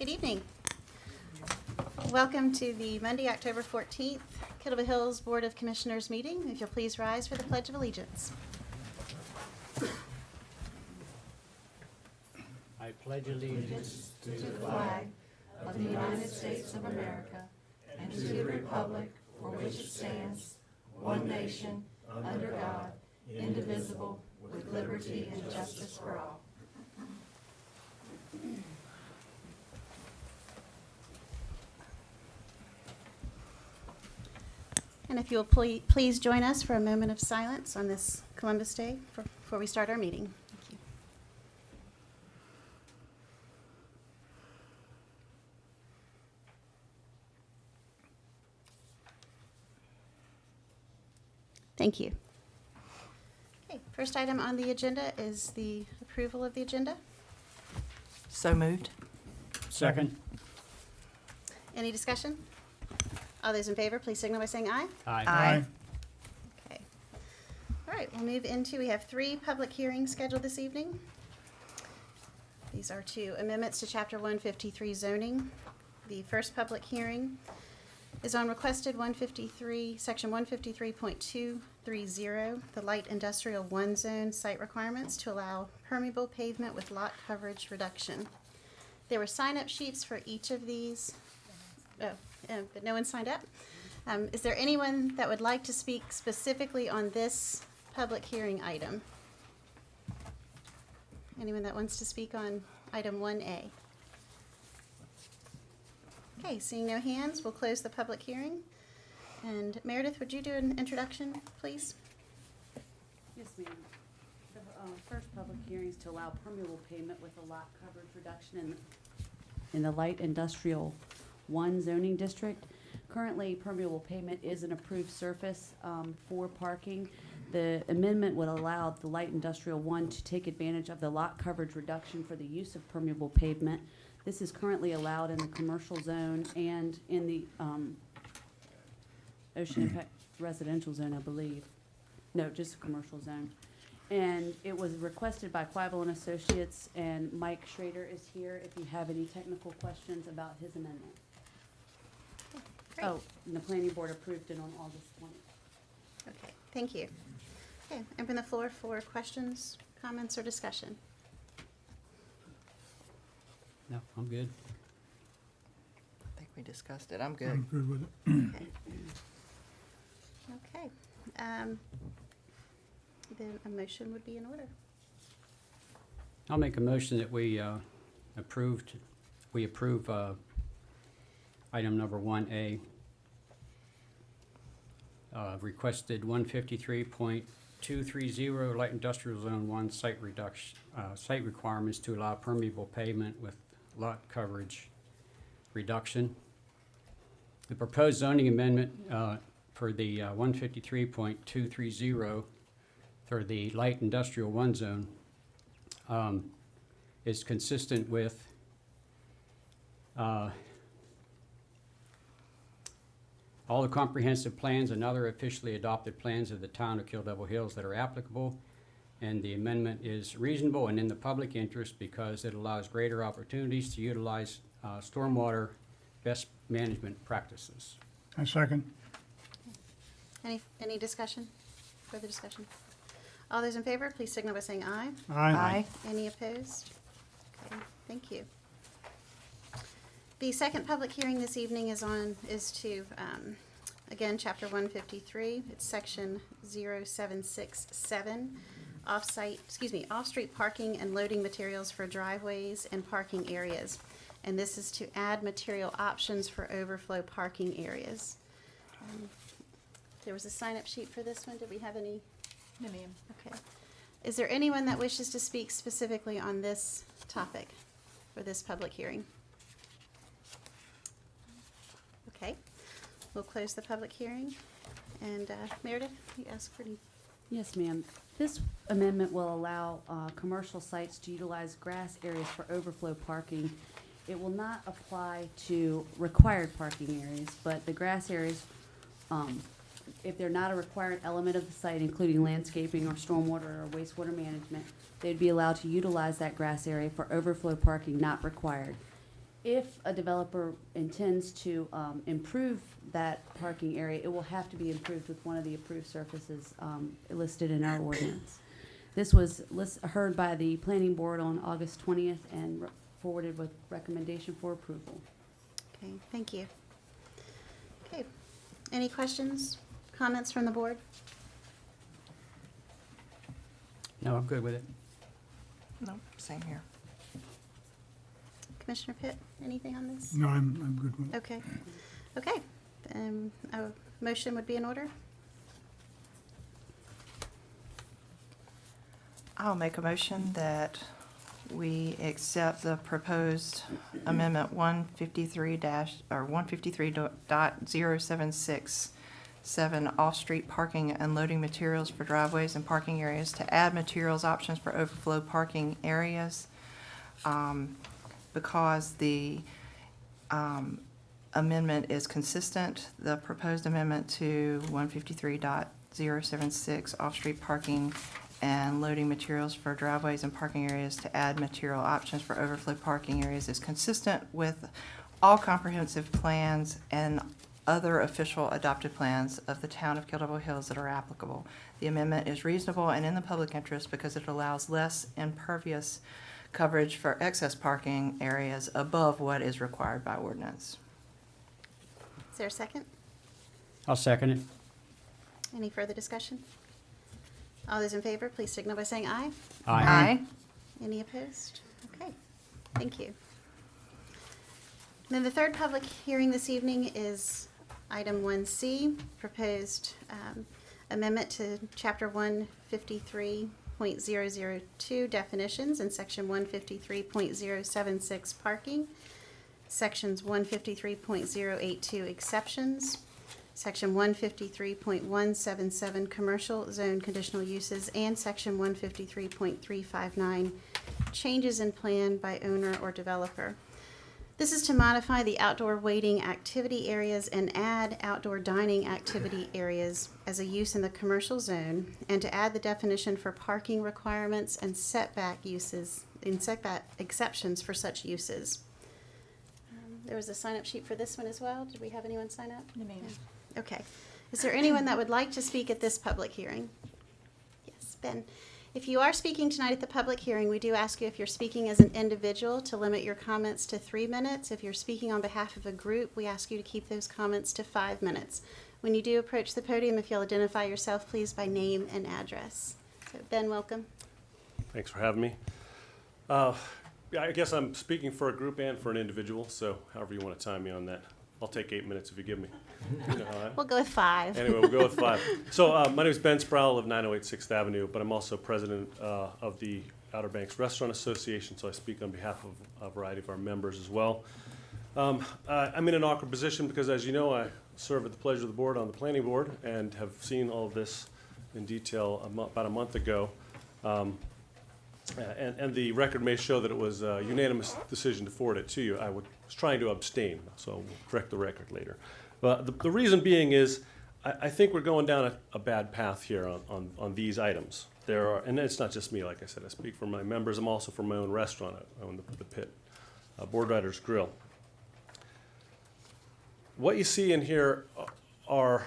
Good evening. Welcome to the Monday, October 14th, Kittle Hills Board of Commissioners meeting. If you'll please rise for the Pledge of Allegiance. I pledge allegiance To the flag of the United States of America and to the republic for which it stands, one nation, under God, indivisible, with liberty and justice for all. And if you'll please join us for a moment of silence on this Columbus Day before we start our meeting. Thank you. Thank you. Okay, first item on the agenda is the approval of the agenda. So moved. Second. Any discussion? All those in favor, please signal by saying aye. Aye. Okay. All right, we'll move into, we have 3 public hearings scheduled this evening. These are 2 amendments to Chapter 153 zoning. The first public hearing is on requested Section 153.230, the light industrial 1 zone site requirements to allow permeable pavement with lot coverage reduction. There were sign-up sheets for each of these. But no one signed up. Is there anyone that would like to speak specifically on this public hearing item? Anyone that wants to speak on item 1A? Okay, seeing no hands, we'll close the public hearing. And Meredith, would you do an introduction, please? Yes, ma'am. The first public hearing is to allow permeable pavement with a lot coverage reduction in the light industrial 1 zoning district. Currently, permeable pavement is an approved surface for parking. The amendment would allow the light industrial 1 to take advantage of the lot coverage reduction for the use of permeable pavement. This is currently allowed in the commercial zone and in the ocean impact residential zone, I believe. No, just the commercial zone. And it was requested by Quibble and Associates, and Mike Schrader is here if you have any technical questions about his amendment. Great. Oh, and the planning board approved it on August 20th. Okay, thank you. Okay, open the floor for questions, comments, or discussion. No, I'm good. I think we discussed it. I'm good. I'm good with it. Okay. Okay. Then a motion would be in order. I'll make a motion that we approve item number 1A, requested 153.230 light industrial zone 1 site requirements to allow permeable pavement with lot coverage reduction. The proposed zoning amendment for the 153.230 for the light industrial 1 zone is consistent with all the comprehensive plans and other officially adopted plans of the town of Kill Devil Hills that are applicable. And the amendment is reasonable and in the public interest because it allows greater opportunities to utilize stormwater best management practices. I second. Any discussion? Further discussion? All those in favor, please signal by saying aye. Aye. Any opposed? Okay, thank you. The second public hearing this evening is to, again, Chapter 153. It's Section 0767, off-street parking and loading materials for driveways and parking areas. And this is to add material options for overflow parking areas. There was a sign-up sheet for this one. Did we have any? No, ma'am. Okay. Is there anyone that wishes to speak specifically on this topic for this public hearing? Okay, we'll close the public hearing. And Meredith, you asked for any? Yes, ma'am. This amendment will allow commercial sites to utilize grass areas for overflow parking. It will not apply to required parking areas, but the grass areas, if they're not a required element of the site, including landscaping or stormwater or wastewater management, they'd be allowed to utilize that grass area for overflow parking not required. if a developer intends to improve that parking area, it will have to be improved with one of the approved surfaces listed in our ordinance. This was heard by the planning board on August 20th and forwarded with recommendation for approval. Okay, thank you. Okay, any questions, comments from the board? No, I'm good with it. No, same here. Commissioner Pitt, anything on this? No, I'm good with it. Okay, okay. A motion would be in order? I'll make a motion that we accept the proposed amendment 153.0767 off-street parking and loading materials for driveways and parking areas to add materials options for overflow parking areas. Because the amendment is consistent, the proposed amendment to 153.076 off-street parking and loading materials for driveways and parking areas to add material options for overflow parking areas is consistent with all comprehensive plans and other official adopted plans of the town of Kill Devil Hills that are applicable. The amendment is reasonable and in the public interest because it allows less impervious coverage for excess parking areas above what is required by ordinance. Is there a second? I'll second it. Any further discussion? All those in favor, please signal by saying aye. Aye. Any opposed? Okay, thank you. Then the third public hearing this evening is item 1C, proposed amendment to Chapter 153.002 definitions and Section 153.076 parking, Sections 153.082 exceptions, Section 153.177 commercial zone conditional uses, and Section 153.359 changes in plan by owner or developer. This is to modify the outdoor waiting activity areas and add outdoor dining activity areas as a use in the commercial zone, and to add the definition for parking requirements and setback uses, and setback exceptions for such uses. There was a sign-up sheet for this one as well. Did we have anyone sign up? No, ma'am. Yeah. Okay. Is there anyone that would like to speak at this public hearing? Yes, Ben. If you are speaking tonight at the public hearing, we do ask you, if you're speaking as an individual, to limit your comments to 3 minutes. If you're speaking on behalf of a group, we ask you to keep those comments to 5 minutes. When you do approach the podium, if you'll identify yourself, please, by name and address. So, Ben, welcome. Thanks for having me. Yeah, I guess I'm speaking for a group and for an individual, so however you want to time me on that. I'll take 8 minutes if you give me. You know how I am. We'll go with 5. Anyway, we'll go with 5. So my name is Ben Sproul of 908 6th Avenue, but I'm also president of the Outer Banks Restaurant Association, so I speak on behalf of a variety of our members as well. I'm in an awkward position because, as you know, I serve at the pleasure of the board on the planning board and have seen all of this in detail about a month ago. And the record may show that it was a unanimous decision to forward it to you. I was trying to abstain, so we'll correct the record later. But the reason being is I think we're going down a bad path here on these items. There are, and it's not just me, like I said, I speak for my members. I'm also from my own restaurant. I own the Pit, Board Riders Grill. What you see in here are,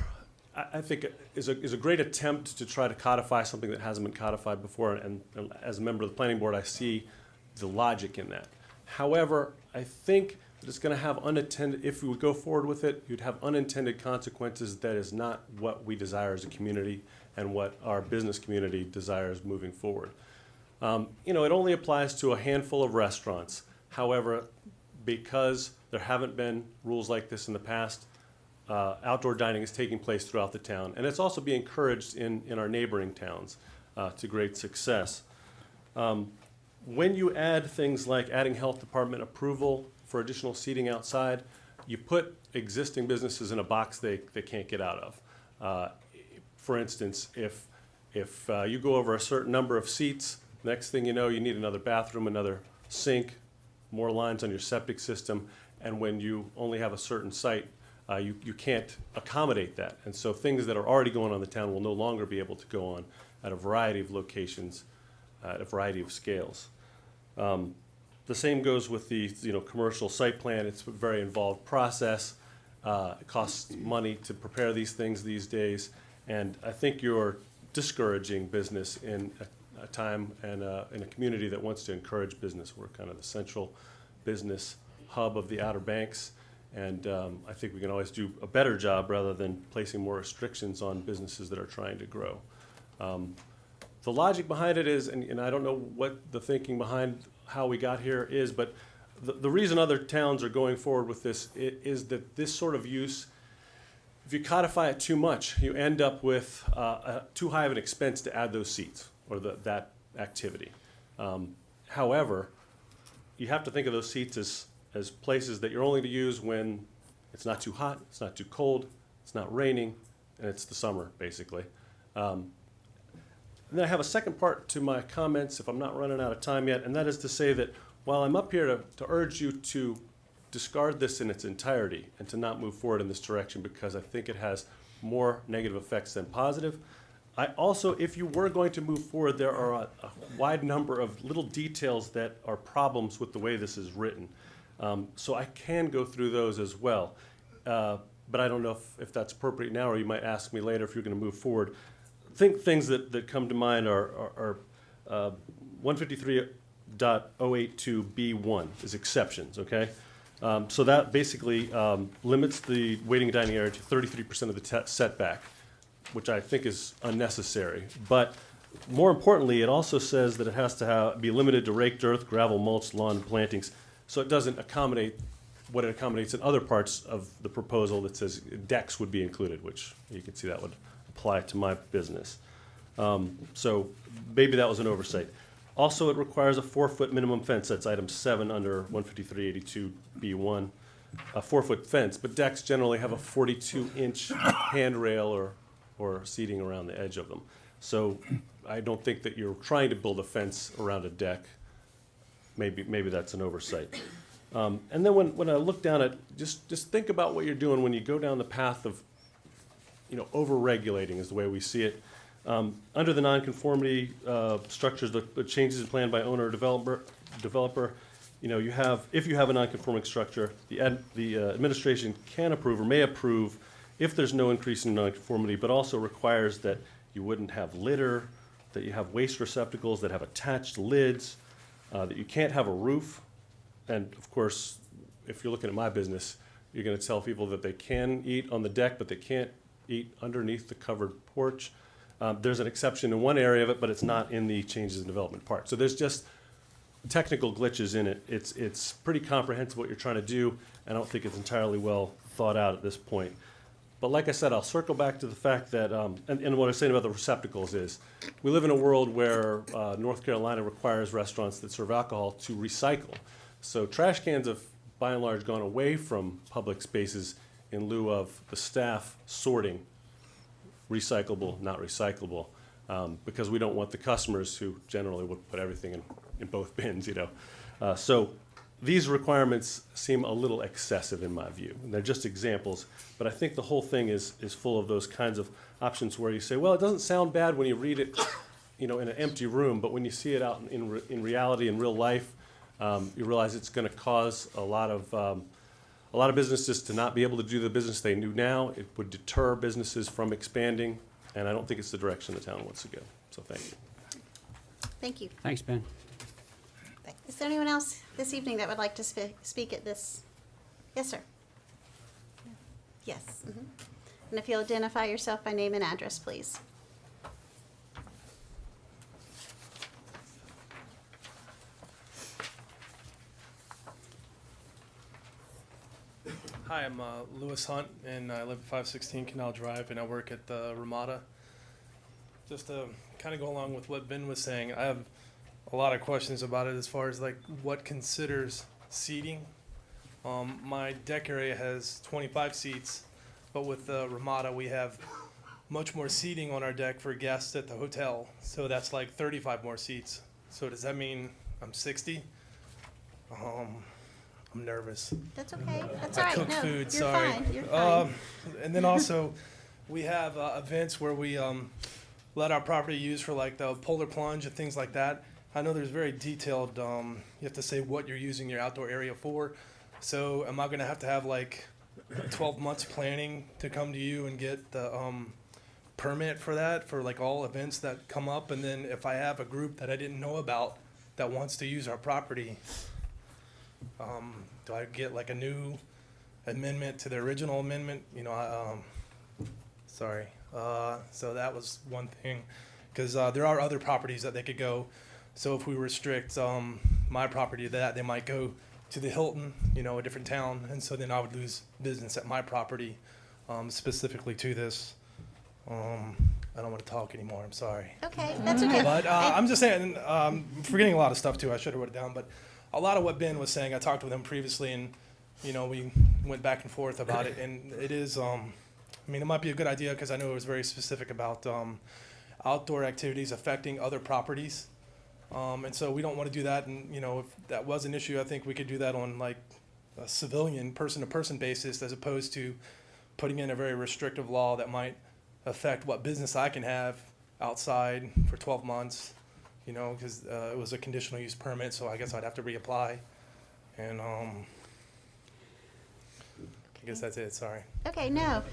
I think, is a great attempt to try to codify something that hasn't been codified before, and as a member of the planning board, I see the logic in that. However, I think that it's going to have unintended, if we would go forward with it, you'd have unintended consequences that is not what we desire as a community and what our business community desires moving forward. You know, it only applies to a handful of restaurants. However, because there haven't been rules like this in the past, outdoor dining is taking place throughout the town, and it's also being encouraged in our neighboring towns to great success. When you add things like adding health department approval for additional seating outside, you put existing businesses in a box they can't get out of. For instance, if you go over a certain number of seats, next thing you know, you need another bathroom, another sink, more lines on your septic system, and when you only have a certain site, you can't accommodate that. And so things that are already going on in the town will no longer be able to go on at a variety of locations, at a variety of scales. The same goes with the, commercial site plan. It's a very involved process. It costs money to prepare these things these days. And I think you're discouraging business in a time and in a community that wants to encourage business. We're kind of the central business hub of the Outer Banks. And I think we can always do a better job rather than placing more restrictions on businesses that are trying to grow. The logic behind it is, and I don't know what the thinking behind how we got here is, but the reason other towns are going forward with this is that this sort of use, if you codify it too much, you end up with too high of an expense to add those seats or that activity. However, you have to think of those seats as places that you're only to use when it's not too hot, it's not too cold, it's not raining, and it's the summer, basically. And then I have a second part to my comments, if I'm not running out of time yet, and that is to say that while I'm up here to urge you to discard this in its entirety and to not move forward in this direction because I think it has more negative effects than positive, I also, if you were going to move forward, there are a wide number of little details that are problems with the way this is written. So I can go through those as well. But I don't know if that's appropriate now, or you might ask me later if you're going to move forward. I think things that come to mind are 153.082B1 is exceptions, okay? So that basically limits the waiting and dining area to 33% of the setback, which I think is unnecessary. But more importantly, it also says that it has to be limited to raked earth, gravel, mulch, lawn plantings. So it doesn't accommodate what it accommodates in other parts of the proposal that says decks would be included, which you can see that would apply to my business. So maybe that was an oversight. Also, it requires a 4-foot minimum fence. That's item 7 under 153.82B1. A 4-foot fence, but decks generally have a 42-inch handrail or seating around the edge of them. So I don't think that you're trying to build a fence around a deck. Maybe that's an oversight. And then when I look down at, just think about what you're doing when you go down the path of, over-regulating is the way we see it. Under the nonconformity structures, the changes in plan by owner or developer, you have, if you have a nonconforming structure, the administration can approve or may approve if there's no increase in nonconformity, but also requires that you wouldn't have litter, that you have waste receptacles that have attached lids, that you can't have a roof. And of course, if you're looking at my business, you're going to tell people that they can eat on the deck, but they can't eat underneath the covered porch. There's an exception in one area of it, but it's not in the changes in development part. So there's just technical glitches in it. It's pretty comprehensive what you're trying to do, and I don't think it's entirely well thought out at this point. But like I said, I'll circle back to the fact that, and what I was saying about the receptacles is, we live in a world where North Carolina requires restaurants that serve alcohol to recycle. So trash cans have, by and large, gone away from public spaces in lieu of the staff sorting recyclable, not recyclable, because we don't want the customers who generally would put everything in both bins, So these requirements seem a little excessive in my view. And they're just examples, but I think the whole thing is full of those kinds of options where you say, well, it doesn't sound bad when you read it, in an empty room, but when you see it out in reality, in real life, you realize it's going to cause a lot of businesses to not be able to do the business they do now. It would deter businesses from expanding, and I don't think it's the direction the town wants to go. So thank you. Thank you. Thanks, Ben. Is there anyone else this evening that would like to speak at this? Yes, sir. Yes. Mhm. And if you'll identify yourself by name and address, please. Hi, I'm Lewis Hunt, and I live at 516 Canal Drive, and I work at the Ramada. Just to kind of go along with what Ben was saying, I have a lot of questions about it as far as like what considers seating. My deck area has 25 seats, but with the Ramada we have much more seating on our deck for guests at the hotel, so that's like 35 more seats. So does that mean I'm 60? I'm nervous. That's okay. That's all I right. cook No, food, you're sorry. fine. You're fine. And then also, we have events where we let our property use for like the polar plunge and things like that. I know there's very detailed, you have to say what you're using your outdoor area for. So am I gonna have to have like 12 months planning to come to you and get the permit for that, for like all events that come up? And then if I have a group that I didn't know about that wants to use our property, do I get like a new amendment to the original amendment? You know, sorry. So that was one thing, because there are other properties that they could go. So if we restrict my property to that, they might go to the Hilton, you know, a different town, and so then I would lose business at my property, specifically to this. I don't want to talk anymore. I'm sorry. Okay, that's okay. But I'm just saying, forgetting a lot of stuff too. I should have wrote it down. But a lot of what Ben was saying, I talked with him previously, and you know, we went back and forth about it. And it is, I mean, it might be a good idea because I know it was very specific about outdoor activities affecting other properties. And so we don't want to do that. And you know, if that was an issue, I think we could do that on like a civilian, person-to-person basis, as opposed to putting in a very restrictive law that might affect what business I can have outside for 12 months, you know, because it was a conditional use permit, so I guess I'd have to reapply. And I guess that's it, sorry. Okay, nope,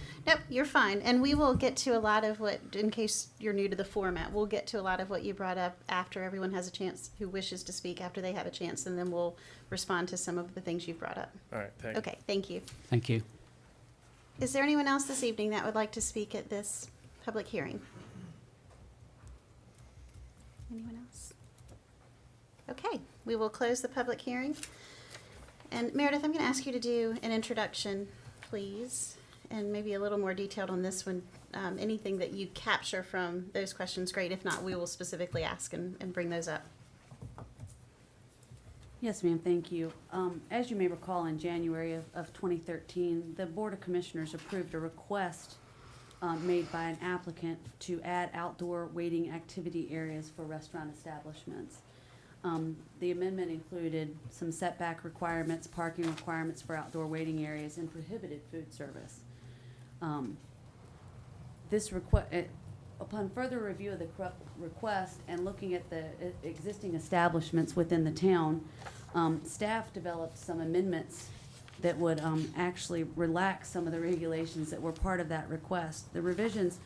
you're fine. And we will get to a lot of what, in case you're new to the format, we'll get to a lot of what you brought up after everyone has a chance, who wishes to speak after they have a chance, and then we'll respond to some of the things you've brought up. All right, thank you. Okay, thank you. Thank you. Is there anyone else this evening that would like to speak at this public hearing? Anyone else? Okay, we will close the public hearing. And Meredith, I'm going to ask you to do an introduction, please, and maybe a little more detailed on this one. Anything that you capture from those questions, great. If not, we will specifically ask and bring those up. Yes, ma'am, thank you. As you may recall, in January of 2013, the Board of Commissioners approved a request made by an applicant to add outdoor waiting activity areas for restaurant establishments. The amendment included some setback requirements, parking requirements for outdoor waiting areas, and prohibited food service. Upon further review of the request and looking at the existing establishments within the town, staff developed some amendments that would actually relax some of the regulations that were part of that request. The revisions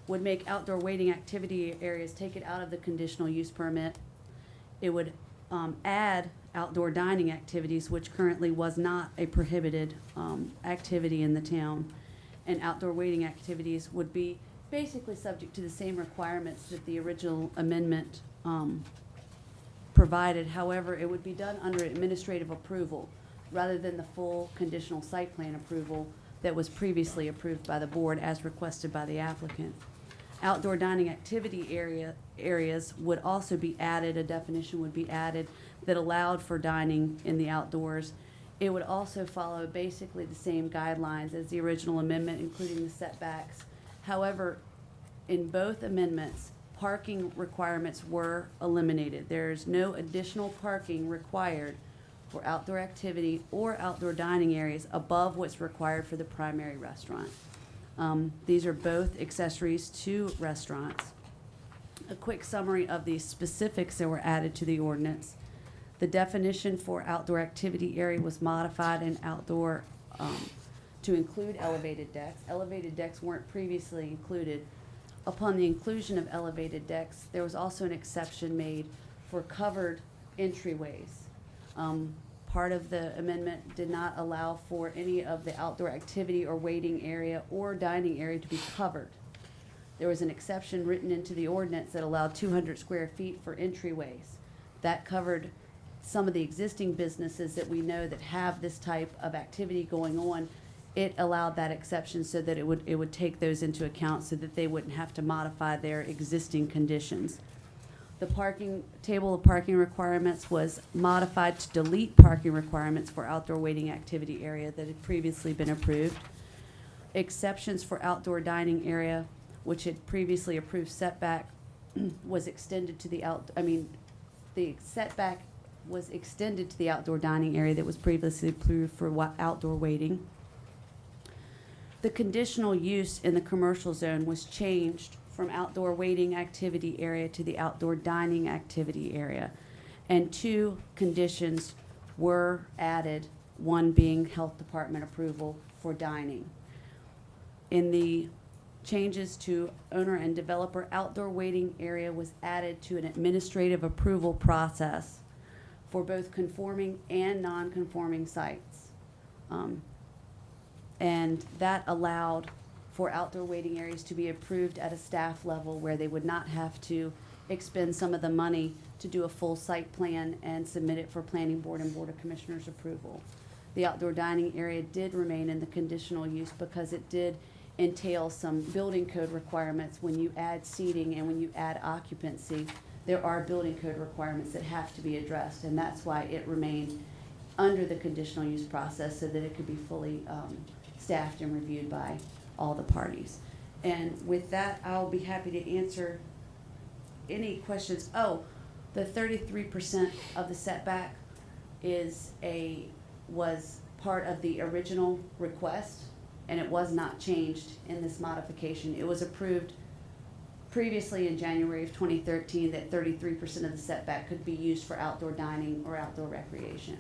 would make outdoor waiting activity areas, take it out of the conditional use permit. It would add outdoor dining activities, which currently was not a prohibited activity in the town. And outdoor waiting activities would be basically subject to the same requirements that the original amendment provided. However, it would be done under administrative approval rather than the full conditional site plan approval that was previously approved by the board as requested by the applicant. Outdoor dining activity areas would also be added, a definition would be added that allowed for dining in the outdoors. It would also follow basically the same guidelines as the original amendment, including the setbacks. However, in both amendments, parking requirements were eliminated. There's no additional parking required for outdoor activity or outdoor dining areas above what's required for the primary restaurant. These are both accessories to restaurants. A quick summary of the specifics that were added to the ordinance. The definition for outdoor activity area was modified in outdoor to include elevated decks. Elevated decks weren't previously included. Upon the inclusion of elevated decks, there was also an exception made for covered entryways. Part of the amendment did not allow for any of the outdoor activity or waiting area or dining area to be covered. There was an exception written into the ordinance that allowed 200 square feet for entryways. That covered some of the existing businesses that we know that have this type of activity going on. It allowed that exception so that it would take those into account so that they wouldn't have to modify their existing conditions. The table of parking requirements was modified to delete parking requirements for outdoor waiting activity area that had previously been approved. Exceptions for outdoor dining area, which had previously approved setback, was extended to the setback was extended to the outdoor dining area that was previously approved for outdoor waiting. The conditional use in the commercial zone was changed from outdoor waiting activity area to the outdoor dining activity area. And 2 conditions were added, one being health department approval for dining. In the changes to owner and developer, outdoor waiting area was added to an administrative approval process for both conforming and non-conforming sites. And that allowed for outdoor waiting areas to be approved at a staff level where they would not have to expend some of the money to do a full site plan and submit it for planning board and board of commissioners approval. The outdoor dining area did remain in the conditional use because it did entail some building code requirements. When you add seating and when you add occupancy, there are building code requirements that have to be addressed, and that's why it remained under the conditional use process so that it could be fully staffed and reviewed by all the parties. And with that, I'll be happy to answer any questions. Oh, the 33% of the setback was part of the original request, and it was not changed in this modification. It was approved previously in January of 2013 that 33% of the setback could be used for outdoor dining or outdoor recreation,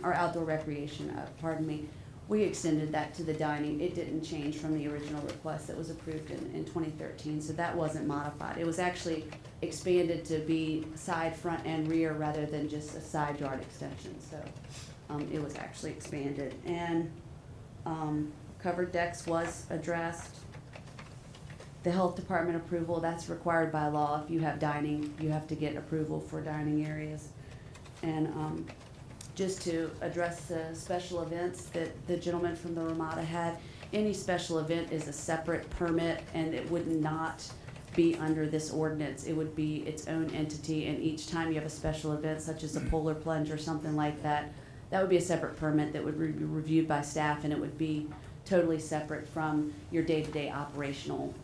pardon me. We extended that to the dining. It didn't change from the original request that was approved in 2013, so that wasn't modified. It was actually expanded to be side, front, and rear rather than just a side yard extension, so it was actually expanded. And covered decks was addressed. The health department approval, that's required by law. If you have dining, you have to get approval for dining areas. And just to address the special events that the gentleman from the Ramada had, any special event is a separate permit, and it would not be under this ordinance. It would be its own entity, and each time you have a special event, such as a polar plunge or something like that, that would be a separate permit that would be reviewed by staff, and it would be totally separate from your day-to-day operational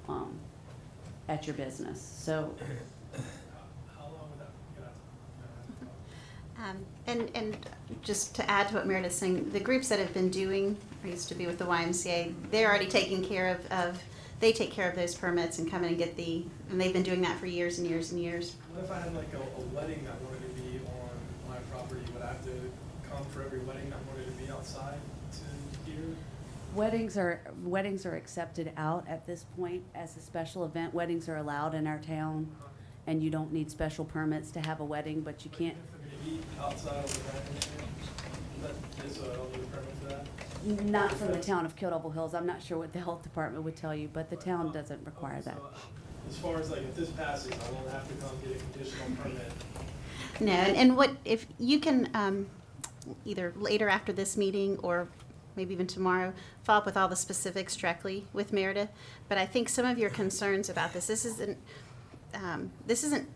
at your business. So, How long would that And just to add to what Meredith's saying, the groups that have been doing, I used to be with the YMCA, they're already taking care of they take care of those permits and come in and get and they've been doing that for years and years and years. What if I had like a wedding that wanted to be on my property? Would I have to come for every wedding that wanted to be outside to here? weddings are accepted out at this point as a special event. Weddings are allowed in our town, and you don't need special permits to have a wedding, but you can't. Maybe outside of the wedding, so I don't need a permit for that? Not from the town of Kill Devil Hills. I'm not sure what the health department would tell you, but the town doesn't require that. So, as far as like if this passes, I won't have to come get a conditional permit. No, and what, if you can, either later after this meeting or maybe even tomorrow, follow up with all the specifics directly with Meredith. But I think some of your concerns about this isn't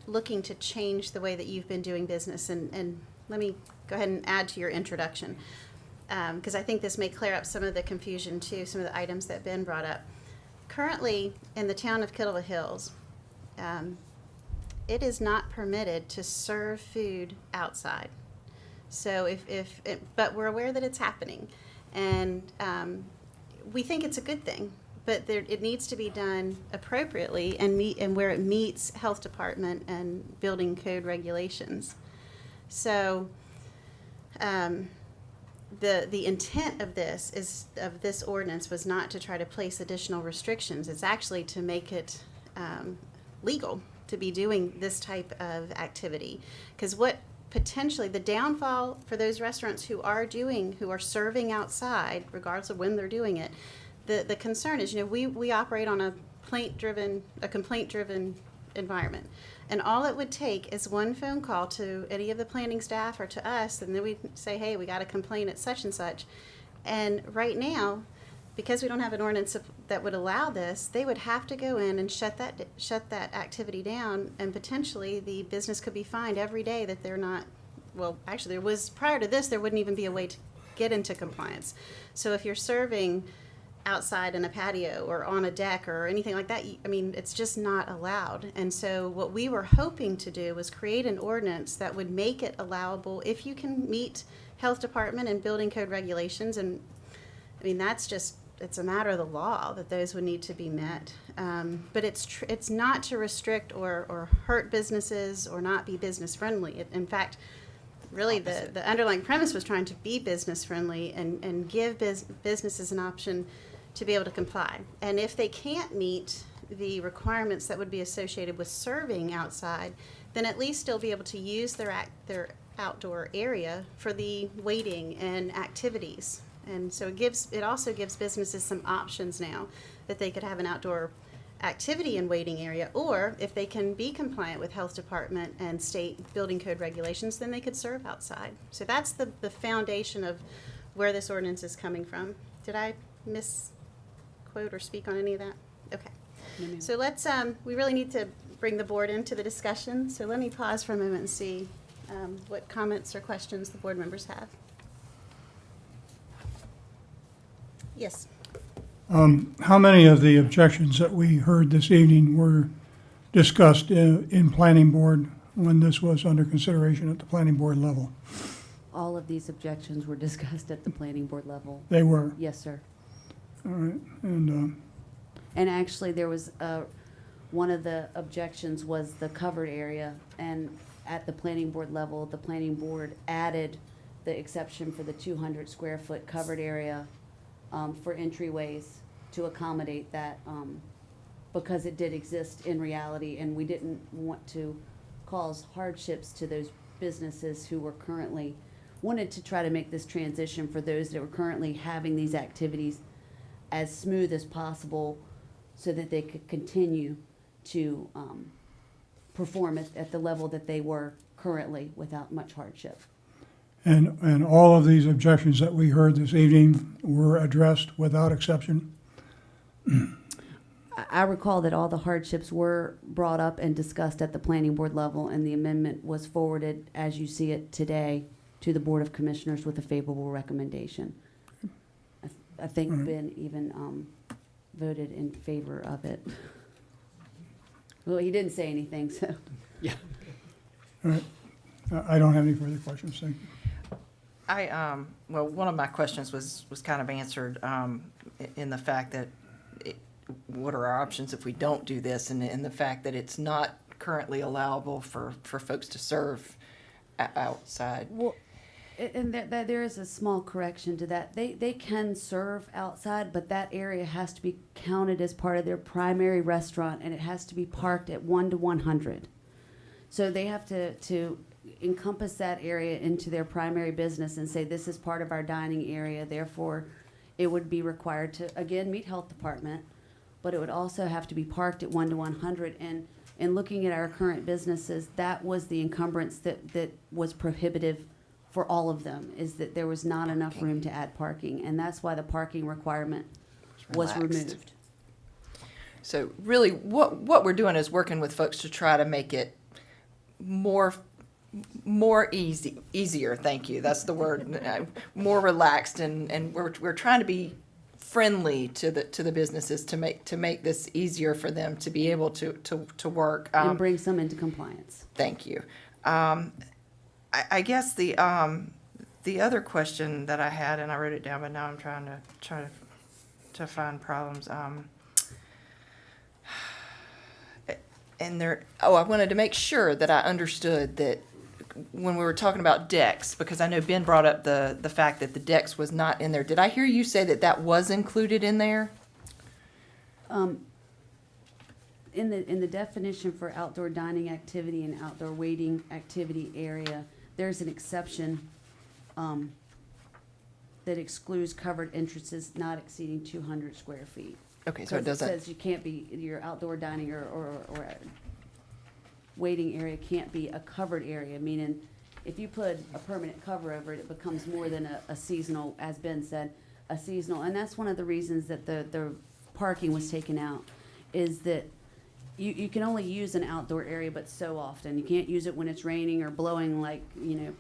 looking to change the way that you've been doing business. And let me go ahead and add to your introduction, because I think this may clear up some of the confusion too, some of the items that Ben brought up. Currently, in the town of Kittle Hills, it is not permitted to serve food outside. So but we're aware that it's happening, and we think it's a good thing. But it needs to be done appropriately and where it meets health department and building code regulations. So the intent of this ordinance was not to try to place additional restrictions. It's actually to make it legal to be doing this type of activity. Because what potentially the downfall for those restaurants who are serving outside, regardless of when they're doing it, the concern is, we operate on a complaint-driven environment. And all it would take is one phone call to any of the planning staff or to us, and then we say, hey, we got a complaint at such and such. And right now, because we don't have an ordinance that would allow this, they would have to go in and shut that activity down, and potentially the business could be fined every day that they're not, well, actually prior to this, there wouldn't even be a way to get into compliance. So if you're serving outside in a patio or on a deck or anything like that, it's just not allowed. And so what we were hoping to do was create an ordinance that would make it allowable if you can meet health department and building code regulations. And that's just it's a matter of the law that those would need to be met. But it's not to restrict or hurt businesses or not be business friendly. In fact, really the underlying premise was trying to be business friendly and give businesses an option to be able to comply. And if they can't meet the requirements that would be associated with serving outside, then at least they'll be able to use their outdoor area for the waiting and activities. And so it also gives businesses some options now that they could have an outdoor activity and waiting area, or if they can be compliant with health department and state building code regulations, then they could serve outside. So that's the foundation of where this ordinance is coming from. Did I misquote or speak on any of that? Okay. No, ma'am. So let's, we really need to bring the board into the discussion. So let me pause for a moment and see what comments or questions the board members have. Yes. How many of the objections that we heard this evening were discussed in planning board when this was under consideration at the planning board level? All of these objections were discussed at the planning board level. They were, Yes, sir. all right, and, And actually, there was, one of the objections was the covered area. And at the planning board level, the planning board added the exception for the 200 square foot covered area for entryways to accommodate that, because it did exist in reality, and we didn't want to cause hardships to those businesses who were currently, wanted to try to make this transition for those that were currently having these activities as smooth as possible so that they could continue to perform at the level that they were currently without much hardship. and all of these objections that we heard this evening were addressed without exception? I recall that all the hardships were brought up and discussed at the planning board level, and the amendment was forwarded, as you see it today, to the Board of Commissioners with a favorable recommendation. I think All right. Ben even voted in favor of it. Well, he didn't say anything, so. Yeah. All right, I don't have any further questions, thank you. Well, one of my questions was kind of answered in the fact that what are our options if we don't do this, and in the fact that it's not currently allowable for folks to serve outside. Well, and there is a small correction to that. They can serve outside, but that area has to be counted as part of their primary restaurant, and it has to be parked at 1 to 100. So they have to encompass that area into their primary business and say, this is part of our dining area, therefore it would be required to, again, meet health department, but it would also have to be parked at 1 to 100. And in looking at our current businesses, that was the encumbrance that was prohibitive for all of them, is that there was not enough room to add parking, and that's why the parking requirement was Relaxed. removed. So really, what we're doing is working with folks to try to make it more easier. Thank you. That's the word. More relaxed, and we're trying to be friendly to the businesses to make this easier for them to be able to work. And bring some into compliance. Thank you. I guess the other question that I had, and I wrote it down, but now I'm trying to find problems. I wanted to make sure that I understood that when we were talking about decks, because I know Ben brought up the fact that the decks was not in there. Did I hear you say that was included in there? In the definition for outdoor dining activity and outdoor waiting activity area, there's an exception that excludes covered entrances not exceeding 200 square feet. Okay, so it 'Cause doesn't. says you can't be, your outdoor dining or waiting area can't be a covered area, meaning if you put a permanent cover over it, it becomes more than a seasonal, as Ben said, a seasonal. And that's one of the reasons that the parking was taken out, is that you can only use an outdoor area but so often. You can't use it when it's raining or blowing, like,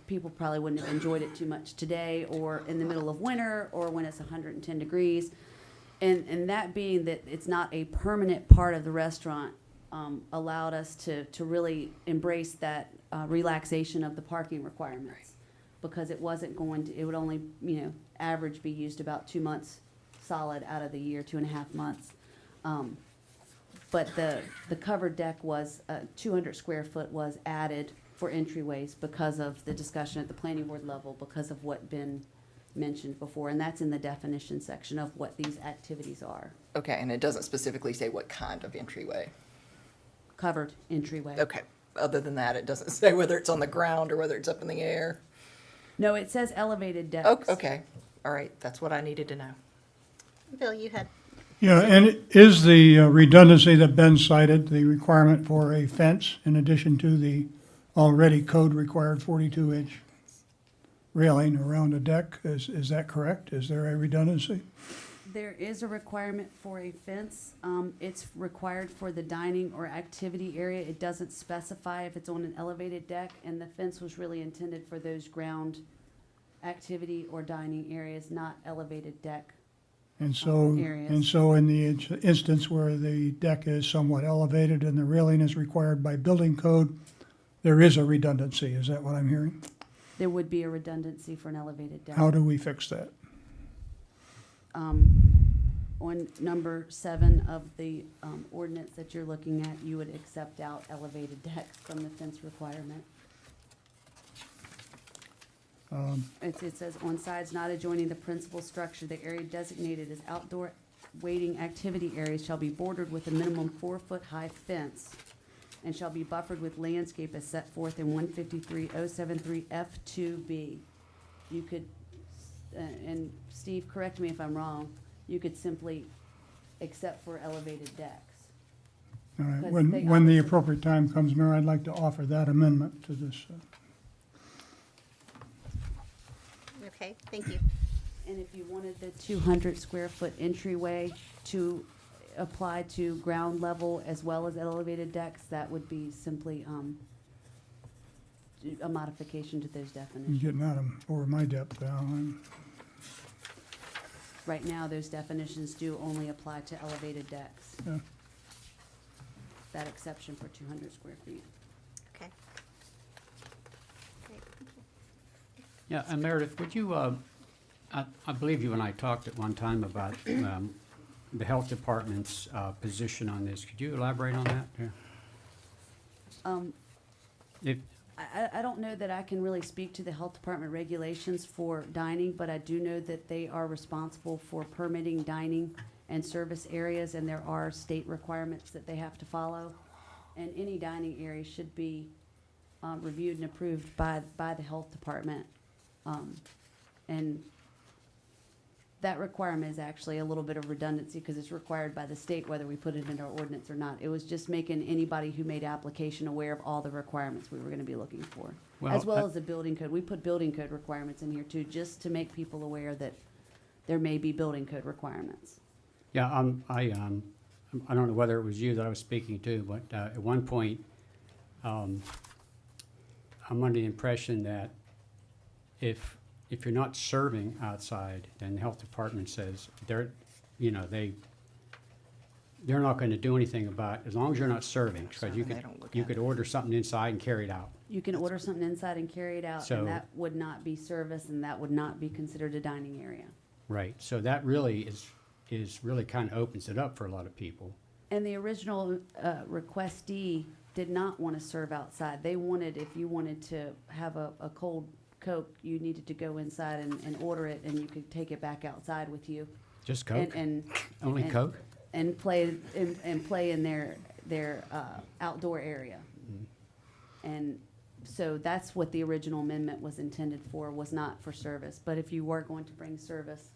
people probably wouldn't have enjoyed it too much today, or in the middle of winter, or when it's 110 degrees. And that being that it's not a permanent part of the restaurant, allowed us to really embrace that relaxation of the parking requirements. Because it wasn't going to, it would only, average be used about 2 months solid out of the year, 2.5 months. But the covered deck was, 200 square foot was added for entryways because of the discussion at the planning board level, because of what been mentioned before, and that's in the definition section of what these activities are. Okay, and it doesn't specifically say what kind of entryway. Covered entryway. Okay, other than that, it doesn't say whether it's on the ground or whether it's up in the air. No, it says elevated decks. Oh, okay, all right, that's what I needed to know. Bill, you had, Yeah, and is the redundancy that Ben cited, the requirement for a fence in addition to the already code required 42-inch railing around a deck, is that correct? Is there a redundancy? There is a requirement for a fence. It's required for the dining or activity area. It doesn't specify if it's on an elevated deck, and the fence was really intended for those ground activity or dining areas, not elevated deck. And so, Areas. and so in the instance where the deck is somewhat elevated and the railing is required by building code, there is a redundancy, is that what I'm hearing? There would be a redundancy for an elevated deck. How do we fix that? On number 7 of the ordinance that you're looking at, you would accept out elevated decks from the fence requirement. It says, on sides not adjoining the principal structure, the area designated as outdoor waiting activity areas shall be bordered with a minimum 4-foot-high fence and shall be buffered with landscape as set forth in 153.073 F2B. You could, and Steve, correct me if I'm wrong, you could simply accept for elevated decks. All right, Because when they the obviously- appropriate time comes, Mayor, I'd like to offer that amendment to this. okay, thank you. And if you wanted the 200 square foot entryway to apply to ground level as well as elevated decks, that would be simply a modification to those I'm definitions. getting out of over my depth now. Right now, those definitions do only apply to elevated decks. Yeah. That exception for 200 square feet. Okay. Great, thank you. Yeah, and Meredith, would you, I believe you and I talked at one time about the health department's position on this. Could you elaborate on that? Yeah. If, I don't know that I can really speak to the health department regulations for dining, but I do know that they are responsible for permitting dining and service areas, and there are state requirements that they have to follow. And any dining area should be reviewed and approved by the health department. And that requirement is actually a little bit of redundancy because it's required by the state whether we put it in our ordinance or not. It was just making anybody who made application aware of all the requirements we were gonna be looking for. As well as the building code. We put building code requirements in here too, just to make people aware that there may be building code requirements. yeah, I don't know whether it was you that I was speaking to, but at one point, I'm under the impression that if you're not serving outside, then the health department says they're not going to do anything about it as long as you're not serving. Because Serving, they don't look you at could it. order something inside and carry it out. You can order something inside and carry it out, So- and that would not be service, and that would not be considered a dining area. Right. So that really is really kind of opens it up for a lot of people. And the original requestee did not want to serve outside. They wanted, if you wanted to have a cold Coke, you needed to go inside and order it, and you could take it back outside with you. Just Coke? And Only and- Coke? And play in their outdoor area. And so that's what the original amendment was intended for, was not for service. But if you were going to bring service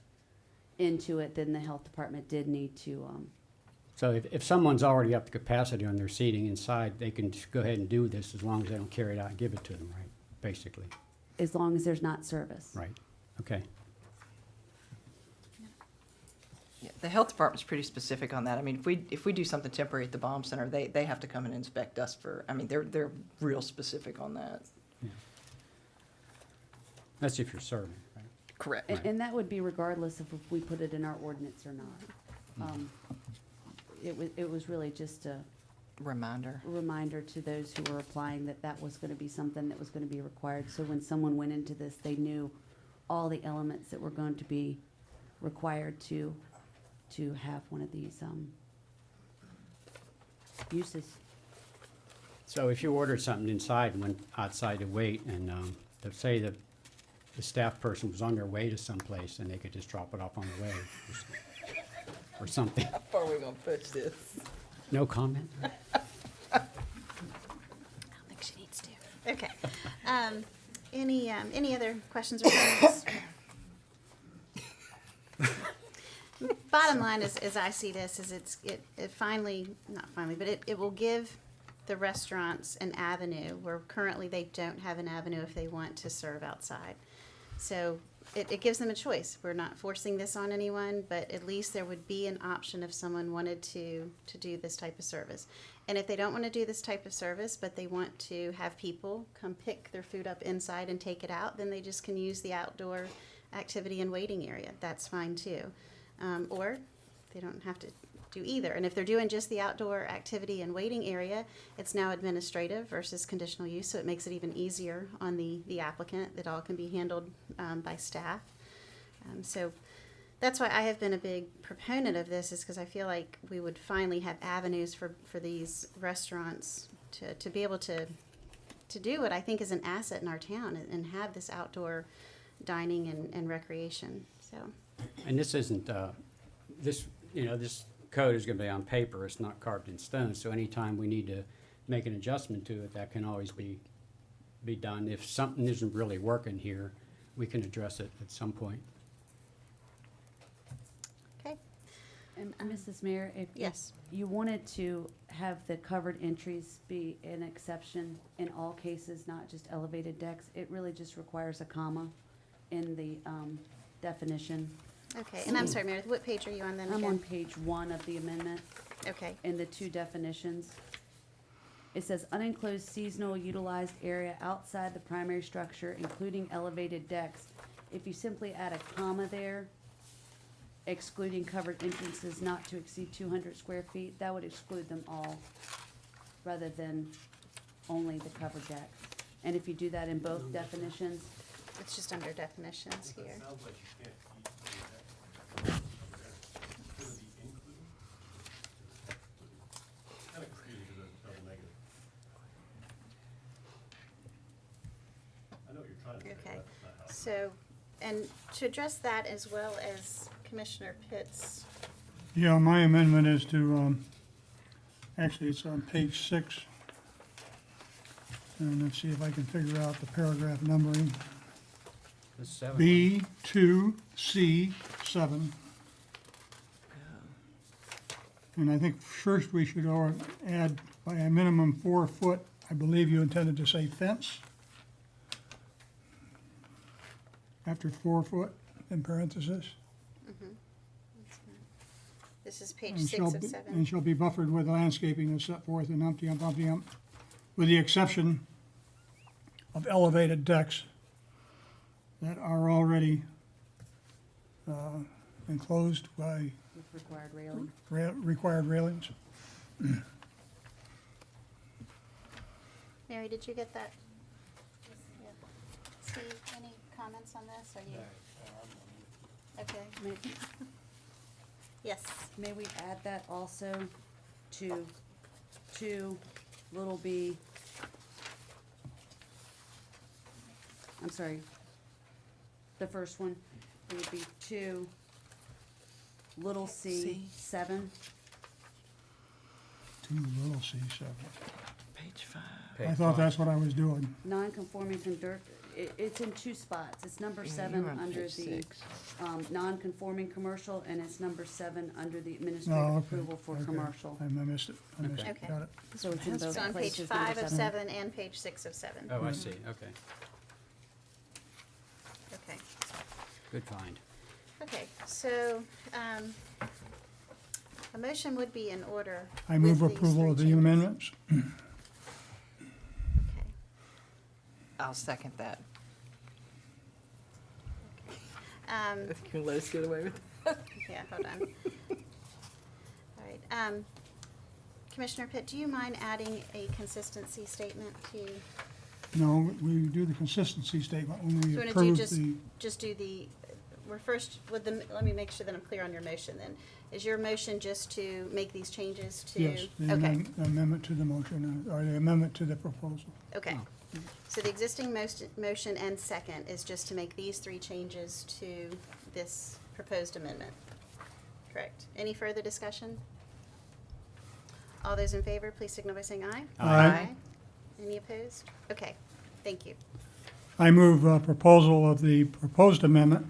into it, then the health department did need to, So if someone's already up to capacity on their seating inside, they can just go ahead and do this as long as they don't carry it out and give it to them, right? Basically, as long as there's not service. right? Okay. Yeah, the health department's pretty specific on that. I mean, if we do something temporary at the bomb center, they have to come and inspect us for, I mean, they're real specific on that. That's if you're serving, right? Correct. And that would be regardless of if we put it in our ordinance or not. It was really just a Reminder. reminder to those who were applying that that was gonna be something that was gonna be required. So when someone went into this, they knew all the elements that were going to be required to to have one of these, uses. So if you ordered something inside and went outside to wait, and say the staff person was on their way to someplace, and they could just drop it off on the way, or something. How far are we gonna push this? No comment? I don't think she needs to. Okay. Any other questions or comments? Bottom line is, as I see this, is it finally, not finally, but it will give the restaurants an avenue where currently they don't have an avenue if they want to serve outside. So it gives them a choice. We're not forcing this on anyone, but at least there would be an option if someone wanted to do this type of service. And if they don't want to do this type of service, but they want to have people come pick their food up inside and take it out, then they just can use the outdoor activity and waiting area. That's fine too. Or they don't have to do either. And if they're doing just the outdoor activity and waiting area, it's now administrative versus conditional use, so it makes it even easier on the applicant. It all can be handled by staff. So that's why I have been a big proponent of this, is because I feel like we would finally have avenues for these restaurants to be able to do what I think is an asset in our town, and have this outdoor dining and recreation. So. And this isn't, this code is gonna be on paper, it's not carved in stone, so anytime we need to make an adjustment to it, that can always be done. If something isn't really working here, we can address it at some point. Okay. And Mrs. Mayor, if Yes. you wanted to have the covered entries be an exception in all cases, not just elevated decks, it really just requires a comma in the definition. Okay, and I'm sorry, Meredith, what page are you on then I'm again? on page 1 of the amendment Okay, in the 2 definitions. It says unenclosed seasonal utilized area outside the primary structure, including elevated decks. If you simply add a comma there, excluding covered entrances not to exceed 200 square feet, that would exclude them all, rather than only the covered deck. And if you do that in both definitions, it's just under definitions here. Sounds like you can't keep Should it be included? Kind of creative as a double negative. I know what you're trying to say, but Okay, that's not how. so, and to address that as well as Commissioner Pitt's, Yeah, my amendment is to, actually, it's on page 6. And let's see if I can figure out the paragraph numbering. This 7. B2C7. And I think first we should add by a minimum 4 foot, I believe you intended to say fence. After 4 foot in parentheses. this is page And 6 shall of be- 7. And shall be buffered with landscaping as set forth in umpty ump, with the exception of elevated decks that are already enclosed by with required railing. required railings. Mary, did you get that? Yeah. Steve, any comments on this, or you? Okay, May- yes, May we add that also to 2 little b, I'm sorry, the first one, it would be 2 little c, 7. 2 little C7. Page 5. I thought that's what I was doing. Non-conforming it's in 2 spots. It's number Yeah, 7 you're on under page the, 6. non-conforming commercial, and it's number 7 under the No, administrative okay, approval for okay. commercial. I missed it. I missed it. Okay. Got it. So it's in both it's on page places, 5 number of 7 and page 6 of 7. Oh, I see, okay. Okay, Good find. okay, so, a motion would be in order. I move with these approval 3 of the changes. amendments. Okay. I'll second that. Um, Can you let us get away with it? yeah, hold on. All right, Commissioner Pitt, do you mind adding a consistency statement to, No, we do the consistency statement when we so when approve do the, just do the, we're first with the, let me make sure that I'm clear on your motion then. Is your motion just to make these changes to? Yes, the Okay, amendment to the motion, or the amendment to the proposal. okay. Oh. So the existing motion and second is just to make these three changes to this proposed amendment. Correct. Any further discussion? All those in favor, please signal by saying aye. Aye. Any opposed? Okay, thank you. I move proposal of the proposed amendment.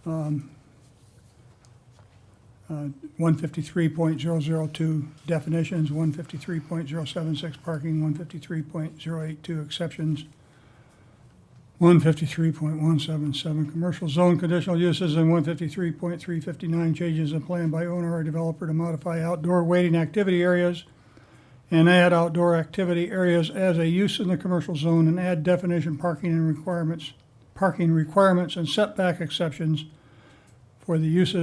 153.002 definitions, 153.076 parking, 153.082 exceptions, 153.177 commercial zone conditional uses, and 153.359 changes in plan by owner or developer to modify outdoor waiting activity areas and add outdoor activity areas as a use in the commercial zone and add definition parking requirements and setback exceptions for the use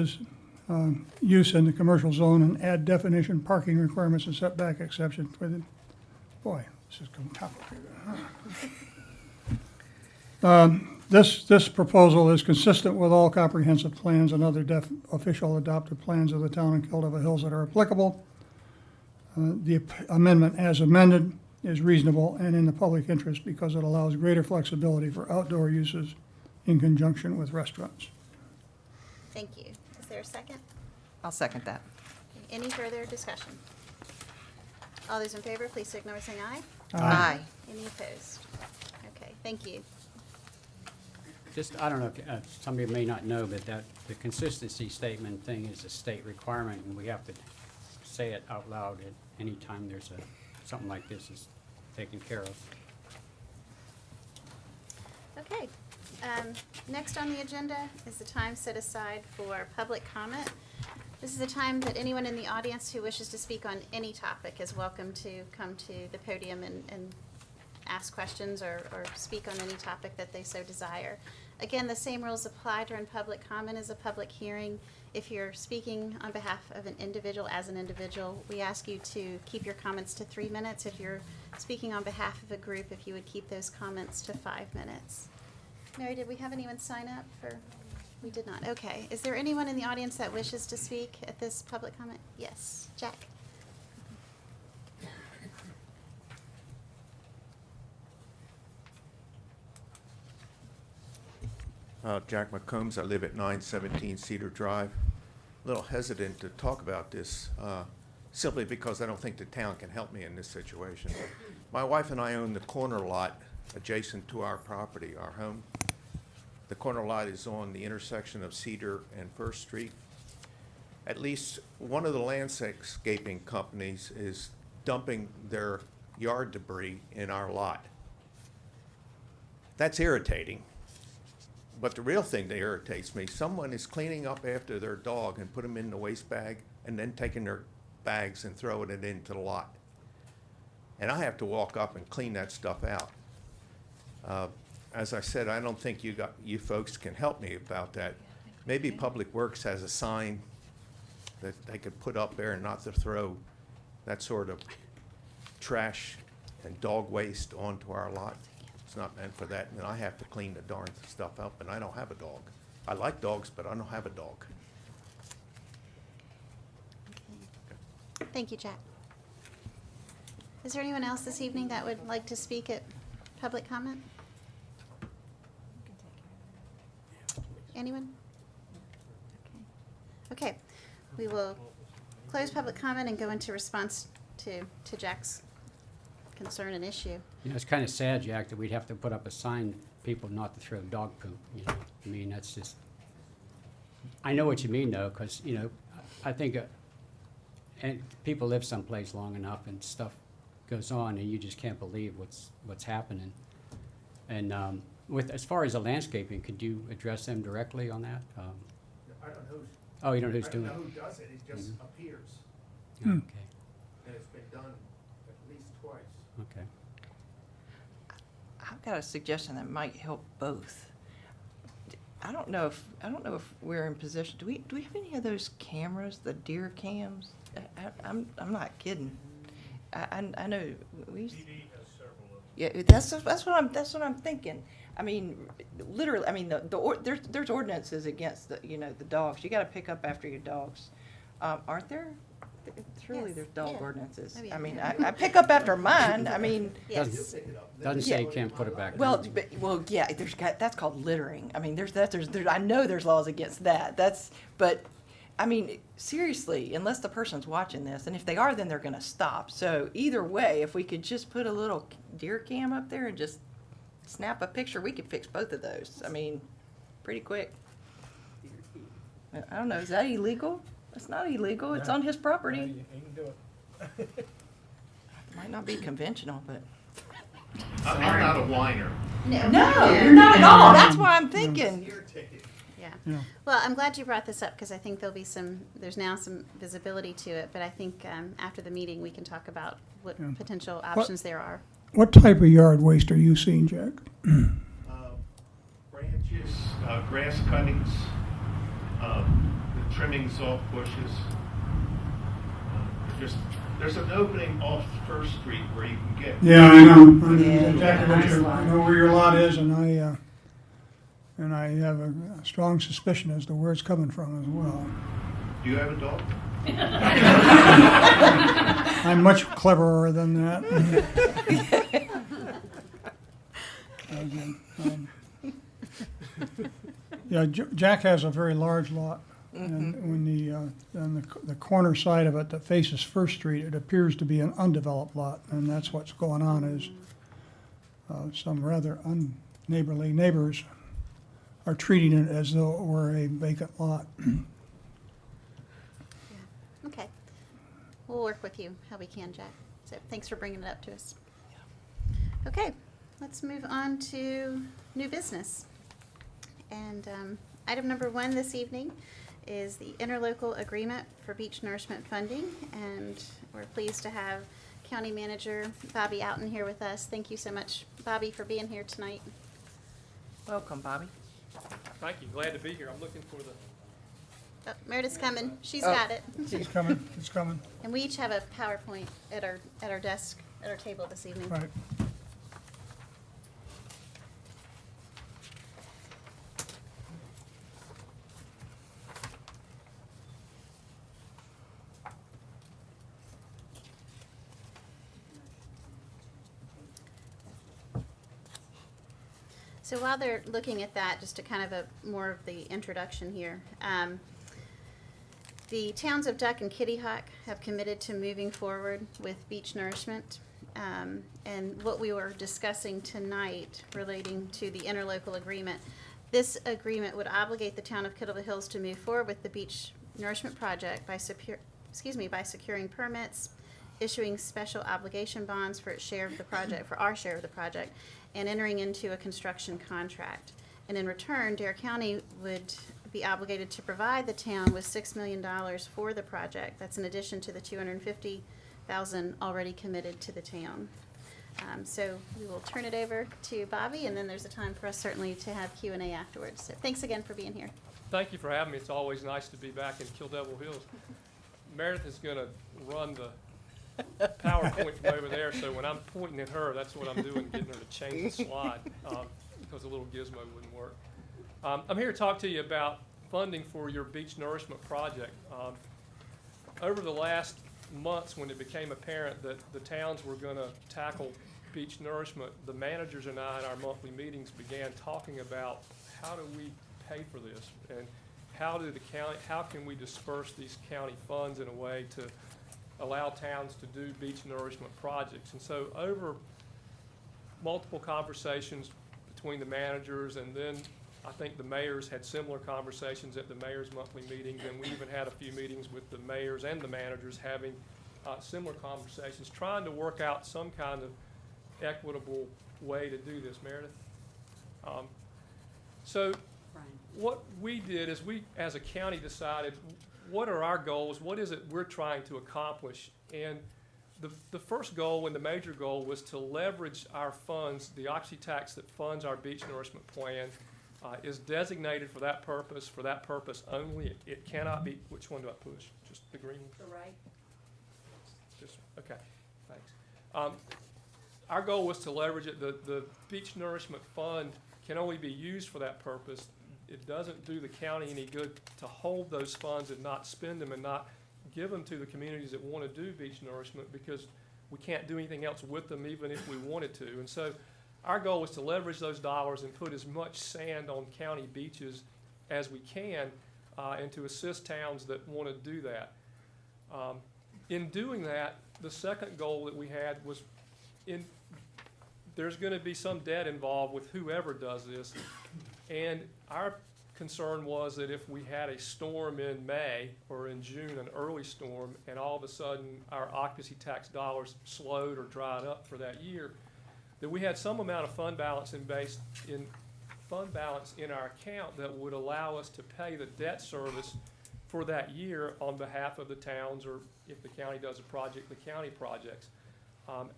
in the commercial zone and add definition parking requirements and setback exceptions for the, boy, this is getting complicated. This proposal is consistent with all comprehensive plans and other official adopted plans of the town of Kill Devil Hills that are applicable. The amendment as amended is reasonable and in the public interest because it allows greater flexibility for outdoor uses in conjunction with restaurants. Thank you. Is there a second? I'll second that. Any further discussion? All those in favor, please signal by saying aye. Aye. Any opposed? Okay, thank you. Just, I don't know, if somebody may not know, but that, the consistency statement thing is a state requirement, and we have to say it out loud at any time there's something like this is taken care of. Okay. Next on the agenda is the time set aside for public comment. This is the time that anyone in the audience who wishes to speak on any topic is welcome to come to the podium and ask questions or speak on any topic that they so desire. Again, the same rules apply during public comment as a public hearing. If you're speaking on behalf of an individual, as an individual, we ask you to keep your comments to 3 minutes. If you're speaking on behalf of a group, if you would keep those comments to 5 minutes. Mary, did we have anyone sign up for? We did not. Okay. Is there anyone in the audience that wishes to speak at this public comment? Yes. Jack. Jack McCombs. I live at 917 Cedar Drive. A little hesitant to talk about this simply because I don't think the town can help me in this situation. My wife and I own the corner lot adjacent to our property, our home. The corner lot is on the intersection of Cedar and First Street. At least one of the landscaping companies is dumping their yard debris in our lot. That's irritating. But the real thing that irritates me, someone is cleaning up after their dog and put them in the waste bag and then taking their bags and throwing it into the lot. And I have to walk up and clean that stuff out. As I said, I don't think you folks can help me about that. Maybe Public Works has a sign that they could put up there and not to throw that sort of trash and dog waste onto our lot. It's not meant for that, and I have to clean the darn stuff up, and I don't have a dog. I like dogs, but I don't have a dog. Thank you, Jack. Is there anyone else this evening that would like to speak at public comment? Anyone? Okay. Okay, we will close public comment and go into response to Jack's concern and issue. You know, it's kind of sad, Jack, that we'd have to put up a sign, people not to throw dog poop, you know? I mean, that's just, I know what you mean, though, because, you know, I think, and people live someplace long enough and stuff goes on and you just can't believe what's happening. And as far as the landscaping, could you address them directly on that? I don't know who's. Oh, you don't know who's doing I it? don't know who does it, it just appears, Okay, and it's been done at least twice. okay. I've got a suggestion that might help both. I don't know if we're in position, do we have any of those cameras, the deer cams? I'm not kidding. I know we used. TV has several of them. Yeah, that's what I'm thinking. I mean, literally, I mean, there's ordinances against the, the dogs. You gotta pick up after your dogs. Aren't there? Surely Yes, there's dog yeah. ordinances. Oh, yeah. I mean, I pick up after mine. I mean, Yes. Doesn't say you can't put it back. well, yeah, that's called littering. I mean, I know there's laws against that. But I mean, seriously, unless the person's watching this, and if they are, then they're gonna stop. So either way, if we could just put a little deer cam up there and just snap a picture, we could fix both of those. I mean, pretty quick. I don't know, is that illegal? It's not illegal, it's on his property. Might not be conventional, but. I'm not a whiner. No, you're not at all, that's why I'm thinking. Your ticket. Yeah. Yeah. Well, I'm glad you brought this up because I think there's now some visibility to it, but I think after the meeting, we can talk about what Yeah. potential options there are. What type of yard waste are you seeing, Jack? Branches, grass cuttings, the trimmings off bushes. There's an opening off First Street where you can get. Yeah, I know. Yeah, Exactly what nice you- lot. I know where your lot is, and I have a strong suspicion as to where it's coming from as well. Do you have a dog? I'm much cleverer than that. Yeah, Jack has a very large lot, and when on the corner side of it that faces First Street, it appears to be an undeveloped lot, and that's what's going on is some rather unneighborly neighbors are treating it as though it were a vacant lot. Okay. We'll work with you how we can, Jack. So thanks for bringing it up to us. Okay, let's move on to new business. And item number 1 this evening is the interlocal agreement for beach nourishment funding. And we're pleased to have County Manager Bobby Outen here with us. Thank you so much, Bobby, for being here tonight. Welcome, Bobby. Thank you, glad to be here. I'm looking for the. Oh, Meredith's coming. She's Oh. got it. It's coming, it's coming, And we each have a PowerPoint at our desk, at our table this evening. right. So while they're looking at that, just to kind of more of the introduction here, the towns of Duck and Kitty Hawk have committed to moving forward with beach nourishment. And what we were discussing tonight relating to the interlocal agreement, this agreement would obligate the town of Kittleville Hills to move forward with the beach nourishment project by securing permits, issuing special obligation bonds for its share of the project, for our share of the project, and entering into a construction contract. And in return, Dare County would be obligated to provide the town with $6 million for the project. That's in addition to the $250,000 already committed to the town. So we will turn it over to Bobby, and then there's a time for us certainly to have Q&A afterwards. So thanks again for being here. Thank you for having me. It's always nice to be back in Kill Devil Hills. Meredith is going to run the PowerPoint from over there, so when I'm pointing at her, that's what I'm doing, getting her to change the slide, because a little gizmo wouldn't work. I'm here to talk to you about funding for your beach nourishment project. Over the last months, when it became apparent that the towns were going to tackle beach nourishment, the managers and I in our monthly meetings began talking about how do we pay for this, and how can we disperse these county funds in a way to allow towns to do beach nourishment projects. And so over multiple conversations between the managers, and then I think the mayors had similar conversations at the mayor's monthly meetings, and we even had a few meetings with the mayors and the managers having similar conversations, trying to work out some kind of equitable way to do this, Meredith. So what we did is we, as a county, decided what are our goals, what is it we're trying to accomplish. And the first goal and the major goal was to leverage our funds. The oxy tax that funds our beach nourishment plan is designated for that purpose only. It cannot be, which one do I push? Just the green one? The right. Just, okay, thanks. Our goal was to leverage it. The beach nourishment fund can only be used for that purpose. It doesn't do the county any good to hold those funds and not spend them and not give them to the communities that want to do beach nourishment, because we can't do anything else with them even if we wanted to. And so our goal is to leverage those dollars and put as much sand on county beaches as we can, and to assist towns that want to do that. In doing that, the second goal that we had was there's going to be some debt involved with whoever does this. And our concern was that if we had a storm in May or in June, an early storm, and all of a sudden our occupancy tax dollars slowed or dried up for that year, that we had some amount of fund balance in our account that would allow us to pay the debt service for that year on behalf of the towns, or if the county does a project, the county projects.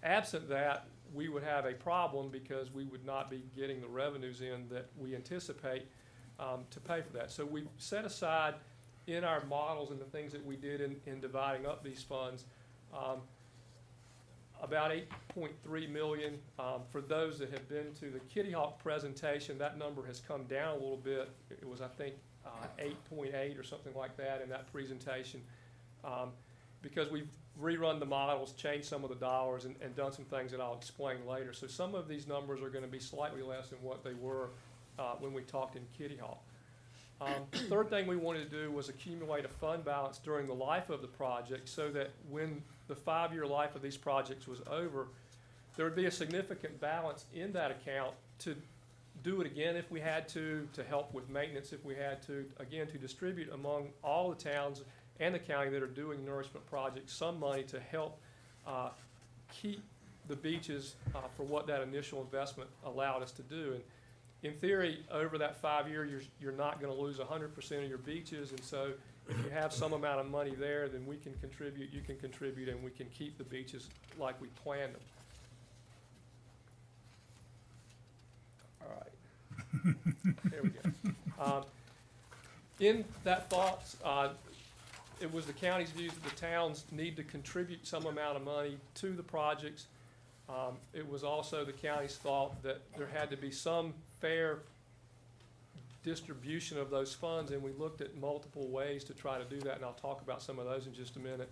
Absent that, we would have a problem because we would not be getting the revenues in that we anticipate to pay for that. So we set aside in our models and the things that we did in dividing up these funds, about $8.3 million. For those that have been to the Kitty Hawk presentation, that number has come down a little bit. It was, I think, 8.8 or something like that in that presentation, because we've rerun the models, changed some of the dollars, and done some things that I'll explain later. So some of these numbers are going to be slightly less than what they were when we talked in Kitty Hawk. The third thing we wanted to do was accumulate a fund balance during the life of the project, so that when the 5-year life of these projects was over, there would be a significant balance in that account to do it again if we had to help with maintenance if we had to, again, to distribute among all the towns and the county that are doing nourishment projects some money to help keep the beaches for what that initial investment allowed us to do. And in theory, over that 5 year, you're not going to lose 100% of your beaches, and so if you have some amount of money there, then we can contribute, you can contribute, and we can keep the beaches like we planned them. All right. There we go. In that thought, it was the county's view that the towns need to contribute some amount of money to the projects. It was also the county's thought that there had to be some fair distribution of those funds, and we looked at multiple ways to try to do that, and I'll talk about some of those in just a minute.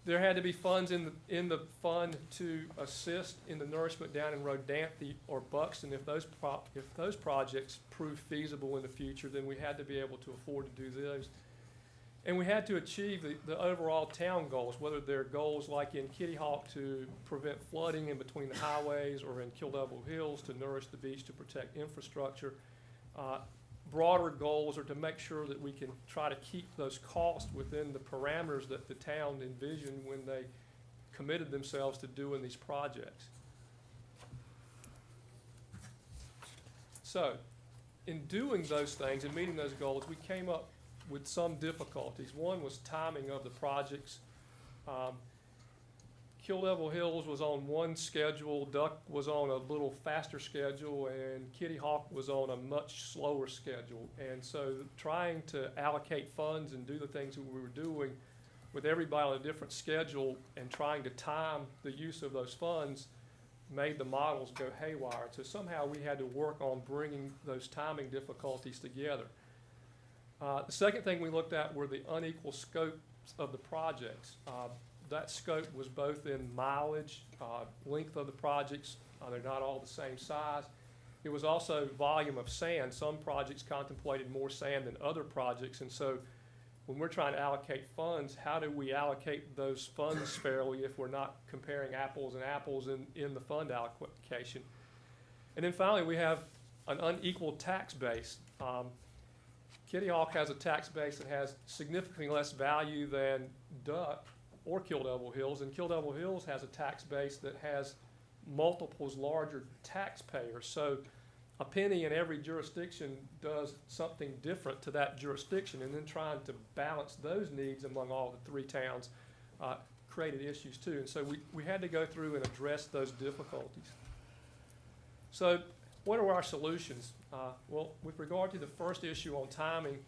There had to be funds in the fund to assist in the nourishment down in Rodanthe or Buxton. If those projects prove feasible in the future, then we had to be able to afford to do those. And we had to achieve the overall town goals, whether they're goals like in Kitty Hawk to prevent flooding in between the highways, or in Kill Devil Hills to nourish the beach, to protect infrastructure. Broader goals are to make sure that we can try to keep those costs within the parameters that the town envisioned when they committed themselves to doing these projects. So, in doing those things and meeting those goals, we came up with some difficulties. One was timing of the projects. Kill Devil Hills was on one schedule, Duck was on a little faster schedule, and Kitty Hawk was on a much slower schedule. And so trying to allocate funds and do the things that we were doing with everybody on a different schedule and trying to time the use of those funds made the models go haywire. So somehow we had to work on bringing those timing difficulties together. The second thing we looked at were the unequal scopes of the projects. That scope was both in mileage, length of the projects. They're not all the same size. It was also volume of sand. Some projects contemplated more sand than other projects, and so when we're trying to allocate funds, how do we allocate those funds fairly if we're not comparing apples and apples in the fund allocation? And then finally, we have an unequal tax base. Kitty Hawk has a tax base that has significantly less value than Duck or Kill Devil Hills, and Kill Devil Hills has a tax base that has multiples larger taxpayers. So a penny in every jurisdiction does something different to that jurisdiction, and then trying to balance those needs among all the three towns created issues too. And so we had to go through and address those difficulties. So what are our solutions? Well, with regard to the first issue on timing,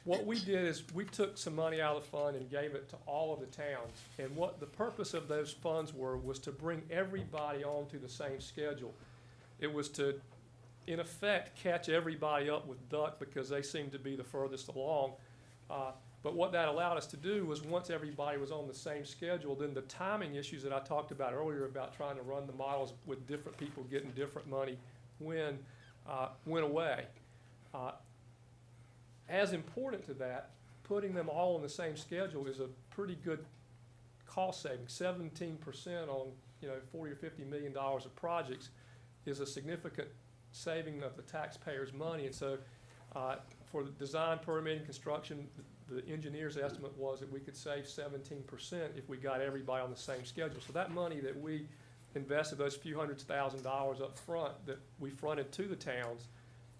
what we did is we took some money out of the fund and gave it to all of the towns. And what the purpose of those funds was to bring everybody onto the same schedule. It was to, in effect, catch everybody up with duck because they seemed to be the furthest along. But what that allowed us to do was once everybody was on the same schedule, then the timing issues that I talked about earlier about trying to run the models with different people getting different money went away. As important to that, putting them all on the same schedule is a pretty good cost saving. 17% on, $40 or $50 million of projects is a significant saving of the taxpayers' money. And so for the design, permitting, construction, the engineer's estimate was that we could save 17% if we got everybody on the same schedule. So that money that we invested, those few $100,000s up front that we fronted to the towns,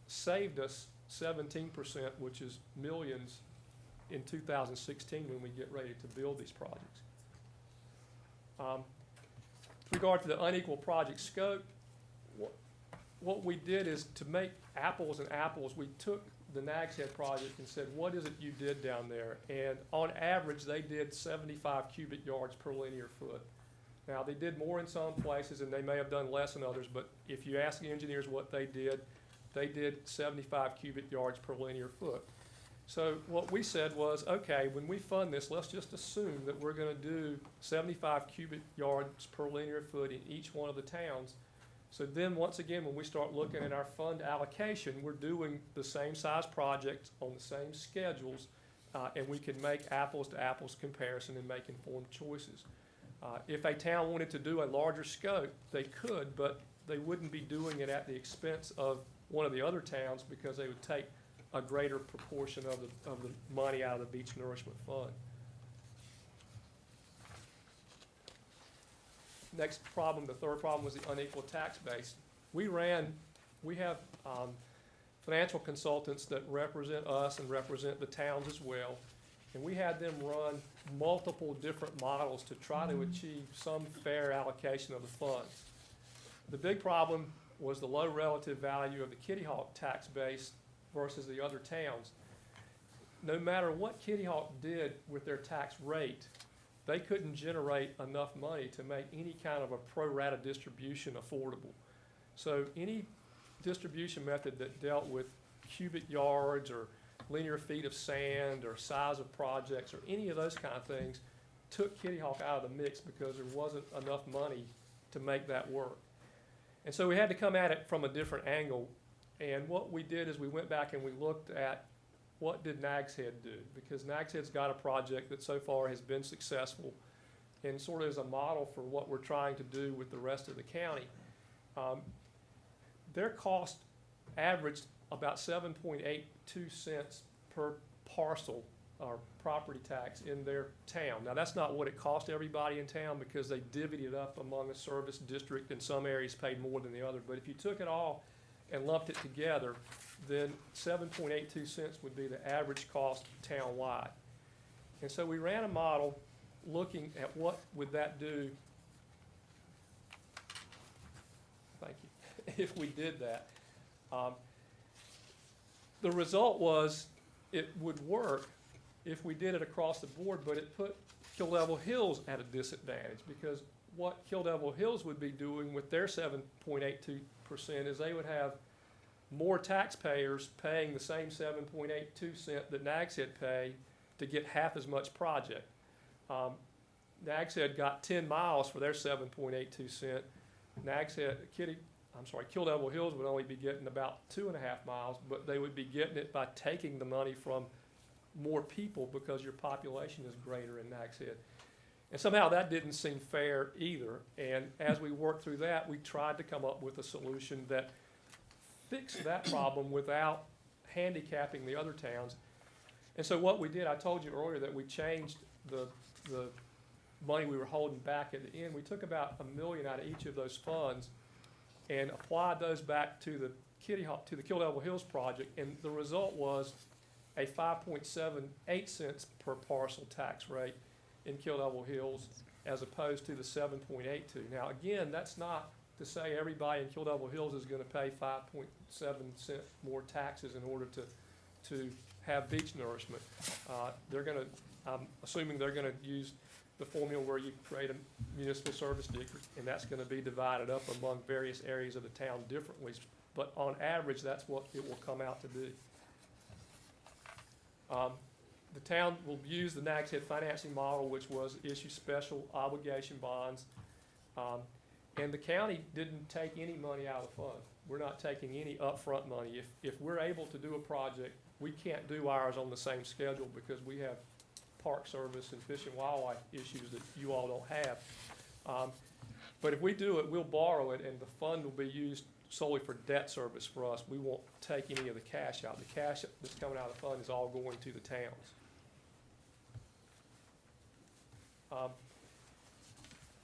saved us 17%, which is millions in 2016 when we get ready to build these projects. With regard to the unequal project scope, what we did is to make apples and apples, we took the Nags Head project and said, what is it you did down there? And on average, they did 75 cubic yards per linear foot. Now, they did more in some places and they may have done less in others, but if you ask the engineers what they did 75 cubic yards per linear foot. So what we said was, okay, when we fund this, let's just assume that we're gonna do 75 cubic yards per linear foot in each one of the towns. So then, once again, when we start looking at our fund allocation, we're doing the same size projects on the same schedules, and we can make apples to apples comparison and make informed choices. If a town wanted to do a larger scope, they could, but they wouldn't be doing it at the expense of one of the other towns because they would take a greater proportion of the money out of the Beach Nourishment Fund. Next problem, the third problem, was the unequal tax base. We have financial consultants that represent us and represent the towns as well, and we had them run multiple different models to try to achieve some fair allocation of the funds. The big problem was the low relative value of the Kitty Hawk tax base versus the other towns. No matter what Kitty Hawk did with their tax rate, they couldn't generate enough money to make any kind of a pro rata distribution affordable. So any distribution method that dealt with cubic yards or linear feet of sand or size of projects or any of those kind of things took Kitty Hawk out of the mix because there wasn't enough money to make that work. And so we had to come at it from a different angle. And what we did is we went back and we looked at what did Nags Head do? Because Nags Head's got a project that so far has been successful and sort of is a model for what we're trying to do with the rest of the county. Their cost averaged about 7.82 cents per parcel or property tax in their town. Now, that's not what it cost everybody in town because they divvied it up among a service district and some areas paid more than the other. But if you took it all and lumped it together, then 7.82 cents would be the average cost town-wide. And so we ran a model looking at what would that do, thank you, if we did that. The result was it would work if we did it across the board, but it put Kill Devil Hills at a disadvantage because what Kill Devil Hills would be doing with their 7.82% is they would have more taxpayers paying the same 7.82 cent that Nags Head pay to get half as much project. Nags Head got 10 miles for their 7.82 cent. Kill Devil Hills would only be getting about 2.5 miles, but they would be getting it by taking the money from more people because your population is greater in Nags Head. And somehow that didn't seem fair either. And as we worked through that, we tried to come up with a solution that fixed that problem without handicapping the other towns. And so what we did, I told you earlier that we changed the money we were holding back at the end. We took about $1 million out of each of those funds and applied those back to the Kill Devil Hills project, and the result was a 5.78 cents per parcel tax rate in Kill Devil Hills as opposed to the 7.82. Now again, that's not to say everybody in Kill Devil Hills is going to pay 5.7 cent more taxes in order to have beach nourishment. I'm assuming they're going to use the formula where you create a municipal service district, and that's gonna be divided up among various areas of the town differently. But on average, that's what it will come out to be. The town will use the Nags Head financing model, which was issue special obligation bonds. And the county didn't take any money out of the fund. We're not taking any upfront money. If we're able to do a project, we can't do ours on the same schedule because we have park service and fish and wildlife issues that you all don't have. But if we do it, we'll borrow it, and the fund will be used solely for debt service for us. We won't take any of the cash out. The cash that's coming out of the fund is all going to the towns.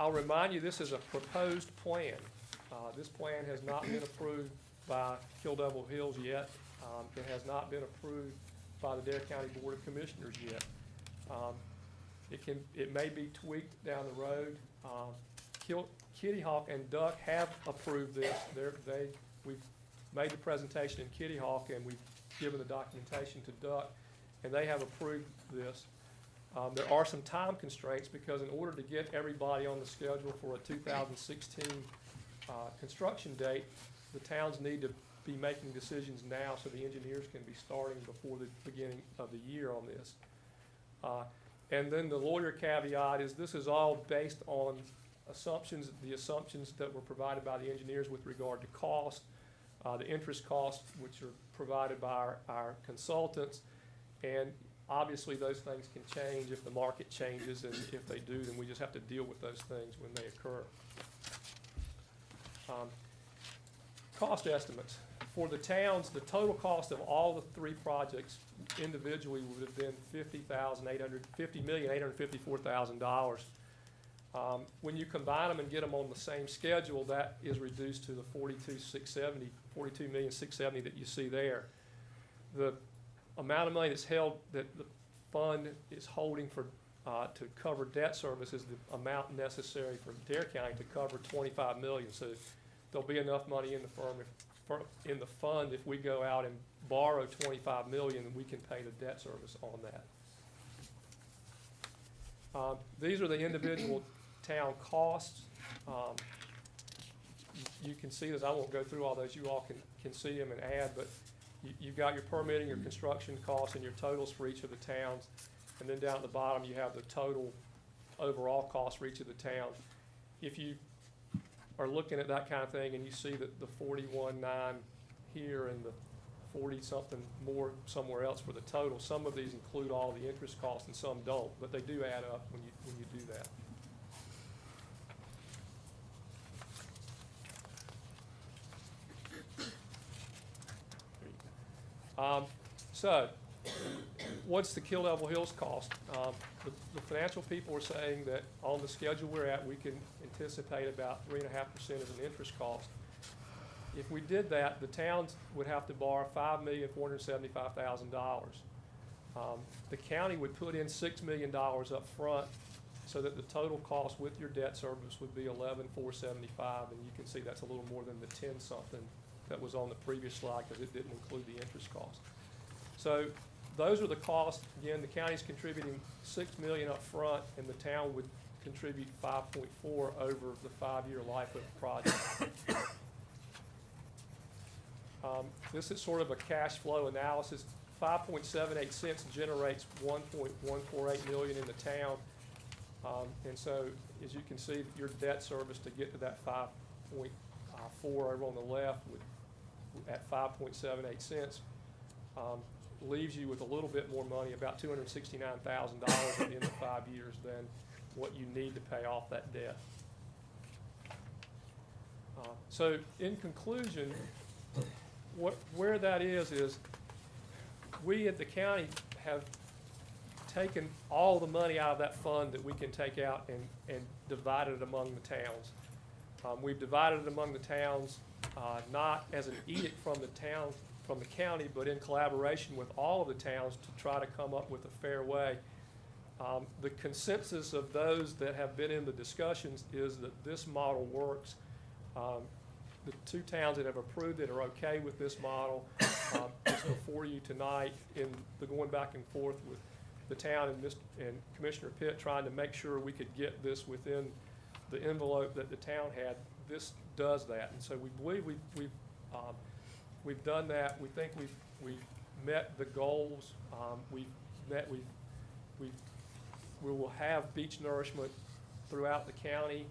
I'll remind you, this is a proposed plan. This plan has not been approved by Kill Devil Hills yet. It has not been approved by the Dare County Board of Commissioners yet. It may be tweaked down the road. Kitty Hawk and Duck have approved this. We've made the presentation in Kitty Hawk, and we've given the documentation to Duck, and they have approved this. There are some time constraints because in order to get everybody on the schedule for a 2016 construction date, the towns need to be making decisions now so the engineers can be starting before the beginning of the year on this. And then the lawyer caveat is this is all based on assumptions, the assumptions that were provided by the engineers with regard to cost, the interest costs, which are provided by our consultants, and obviously those things can change if the market changes, and if they do, then we just have to deal with those things when they occur. Cost estimates. For the towns, the total cost of all the three projects individually would have been $50,854,000. When you combine them and get them on the same schedule, that is reduced to the $42,670,000 that you see there. The amount of money that's held, that the fund is holding for to cover debt service is the amount necessary for Dare County to cover $25 million. So there'll be enough money in the fund if we go out and borrow $25 million, we can pay the debt service on that. These are the individual town costs. You can see this. I won't go through all those. You all can see them and add, but you've got your permitting, your construction costs, and your totals for each of the towns. And then down at the bottom, you have the total overall cost for each of the towns. If you are looking at that kind of thing and you see that the 41.9 here and the 40-something more somewhere else for the total, some of these include all the interest costs and some don't, but they do add up when you do that. So, what's the Kill Devil Hills cost? The financial people are saying that on the schedule we're at, we can anticipate about 3.5% as an interest cost. If we did that, the towns would have to borrow $5,475,000. The county would put in $6 million up front, so that the total cost with your debt service would be $11,475, and you can see that's a little more than the 10-something that was on the previous slide because it didn't include the interest cost. So those are the costs. Again, the county's contributing $6 million up front, and the town would contribute 5.4 over the 5-year life of the project. This is sort of a cash flow analysis. 5.78 cents generates 1.148 million in the town. And so, as you can see, your debt service to get to that 5.4 over on the left at 5.78 cents leaves you with a little bit more money, about $269,000 at the end of 5 years than what you need to pay off that debt. So in conclusion, where that is we at the county have taken all the money out of that fund that we can take out and divided it among the towns. We've divided it among the towns not as an edict from the county, but in collaboration with all of the towns to try to come up with a fair way. The consensus of those that have been in the discussions is that this model works. The two towns that have approved it are okay with this model. It's before you tonight in the going back and forth with the town and Commissioner Pitt trying to make sure we could get this within the envelope that the town had. This does that, and so we believe we've done that. We think we've met the goals. We will have beach nourishment throughout the county.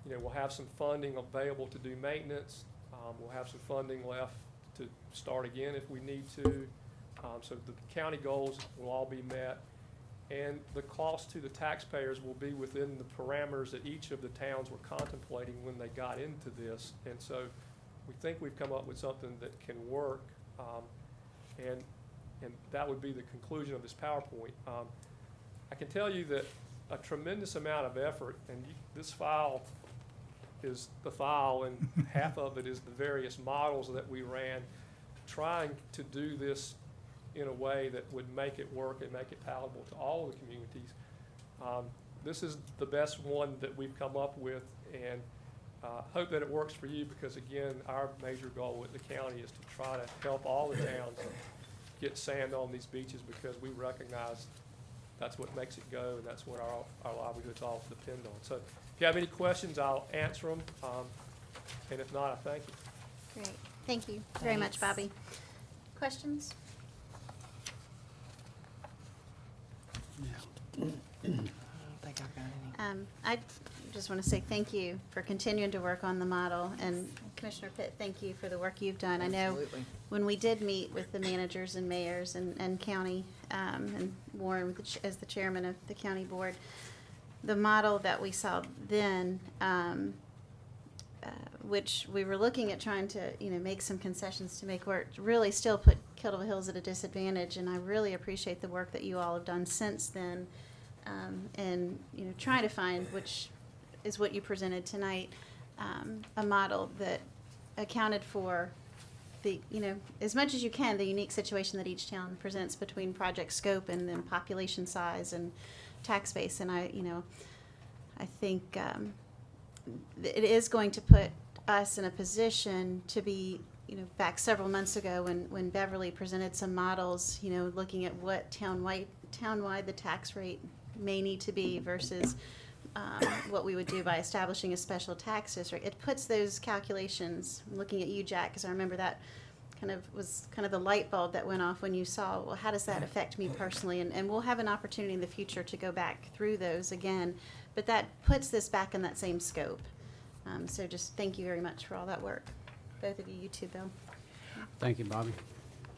We'll have some funding available to do maintenance. We'll have some funding left to start again if we need to. So the county goals will all be met. And the cost to the taxpayers will be within the parameters that each of the towns were contemplating when they got into this. And so we think we've come up with something that can work. And that would be the conclusion of this PowerPoint. I can tell you that a tremendous amount of effort, and this file is the file, and half of it is the various models that we ran, trying to do this in a way that would make it work and make it palatable to all the communities. This is the best one that we've come up with, and hope that it works for you, because again, our major goal at the county is to try to help all the towns get sand on these beaches, because we recognize that's what makes it go, and that's what our livelihoods all depend on. So if you have any questions, I'll answer them, and if not, I thank you. Great. Thank you very much, Bobby. Questions? I don't think I've got any. I just want to say thank you for continuing to work on the model, and Commissioner Pitt, thank you for the work you've done. I know Absolutely. when we did meet with the managers and mayors and county, and Warren with as the chairman of the county board, the model that we saw then, which we were looking at trying to, make some concessions to make work, really still put Kill Devil Hills at a disadvantage, and I really appreciate the work that you all have done since then, and, trying to find, which is what you presented tonight, a model that accounted for the, as much as you can, the unique situation that each town presents between project scope and then population size and tax base. And I think it is going to put us in a position to be, back several months ago when Beverly presented some models, looking at what townwide the tax rate may need to be versus what we would do by establishing a special tax district. It puts those calculations, I'm looking at you, Jack, because I remember that was the light bulb that went off when you saw, well, how does that affect me personally? And we'll have an opportunity in the future to go back through those again, but that puts this back in that same scope. So just thank you very much for all that work. Both of you, you too, Bill. Thank you, Bobby.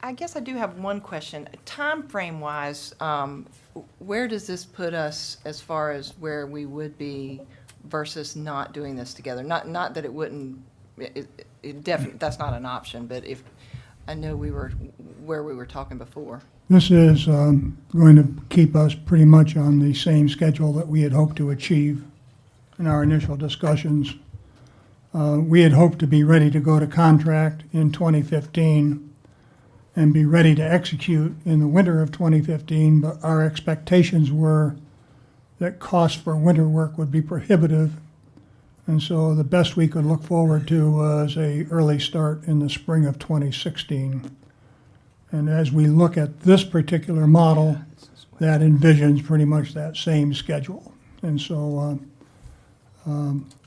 I guess I do have one question. Time frame wise, where does this put us as far as where we would be versus not doing this together? Not that it wouldn't, it definitely, that's not an option, but if, I know we were where we were talking before. This is going to keep us pretty much on the same schedule that we had hoped to achieve in our initial discussions. We had hoped to be ready to go to contract in 2015 and be ready to execute in the winter of 2015, but our expectations were that costs for winter work would be prohibitive, and so the best we could look forward to was a early start in the spring of 2016. And as we look at this particular model, that envisions pretty much that same schedule. And so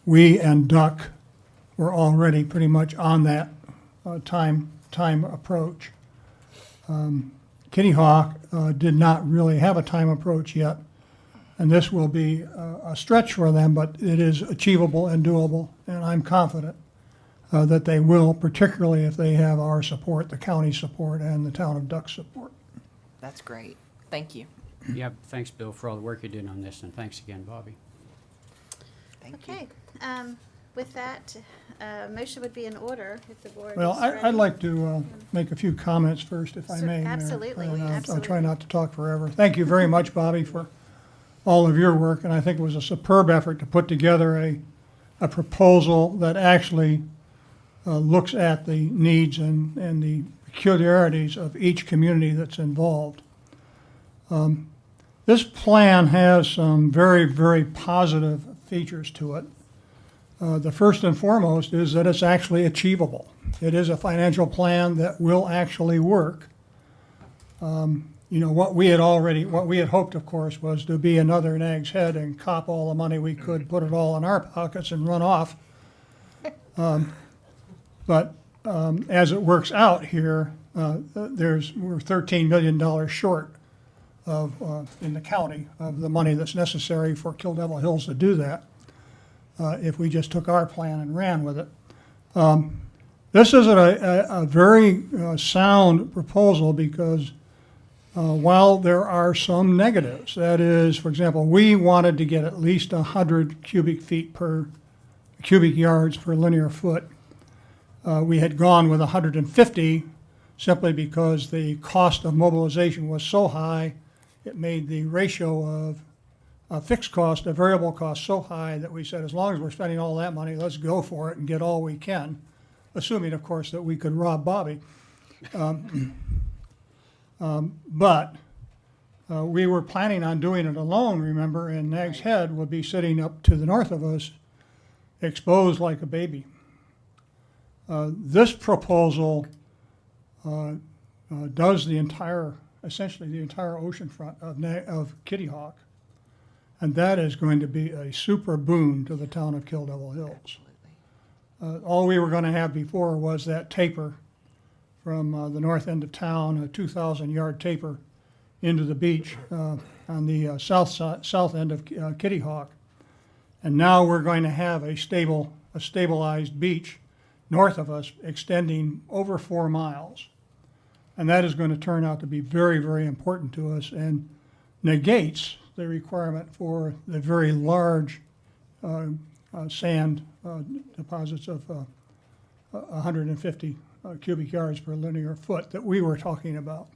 we and Duck were already pretty much on that time approach. Kitty Hawk did not really have a time approach yet, and this will be a stretch for them, but it is achievable and doable, and I'm confident that they will, particularly if they have our support, the county support, and the town of Duck's support. That's great. Thank you. Yeah, thanks, Bill, for all the work you're doing on this, and thanks again, Bobby. Thank you. Okay. With that, motion would be in order if the board Well, is I'd ready. like to make a few comments first, if I may, Mayor. Absolutely, And I'll try absolutely. not to talk forever. Thank you very much, Bobby, for all of your work, and I think it was a superb effort to put together a proposal that actually looks at the needs and the peculiarities of each community that's involved. This plan has some very, very positive features to it. The first and foremost is that it's actually achievable. It is a financial plan that will actually work. you know, what we had hoped, of course, was to be another Nag's Head and cop all the money we could, put it all in our pockets and run off. But as it works out here, we're $13 million short of, in the county, of the money that's necessary for Kill Devil Hills to do that, if we just took our plan and ran with it. This is a very sound proposal because while there are some negatives, that is, for example, we wanted to get at least 100 cubic yards per linear foot. We had gone with 150 simply because the cost of mobilization was so high. It made the ratio of fixed cost to variable cost so high that we said, as long as we're spending all that money, let's go for it and get all we can, assuming, of course, that we could rob Bobby. But we were planning on doing it alone, remember, and Nag's Head would be sitting up to the north of us, exposed like a baby. This proposal does essentially the entire oceanfront of Kitty Hawk, and that is going to be a super boon to the town of Kill Devil Hills. All we were going to have before was that taper from the north end of town, a 2,000-yard taper into the beach on the south end of Kitty Hawk. And now we're going to have a stabilized beach north of us extending over 4 miles. And that is going to turn out to be very, very important to us and negates the requirement for the very large sand deposits of 150 cubic yards per linear foot that we were talking about.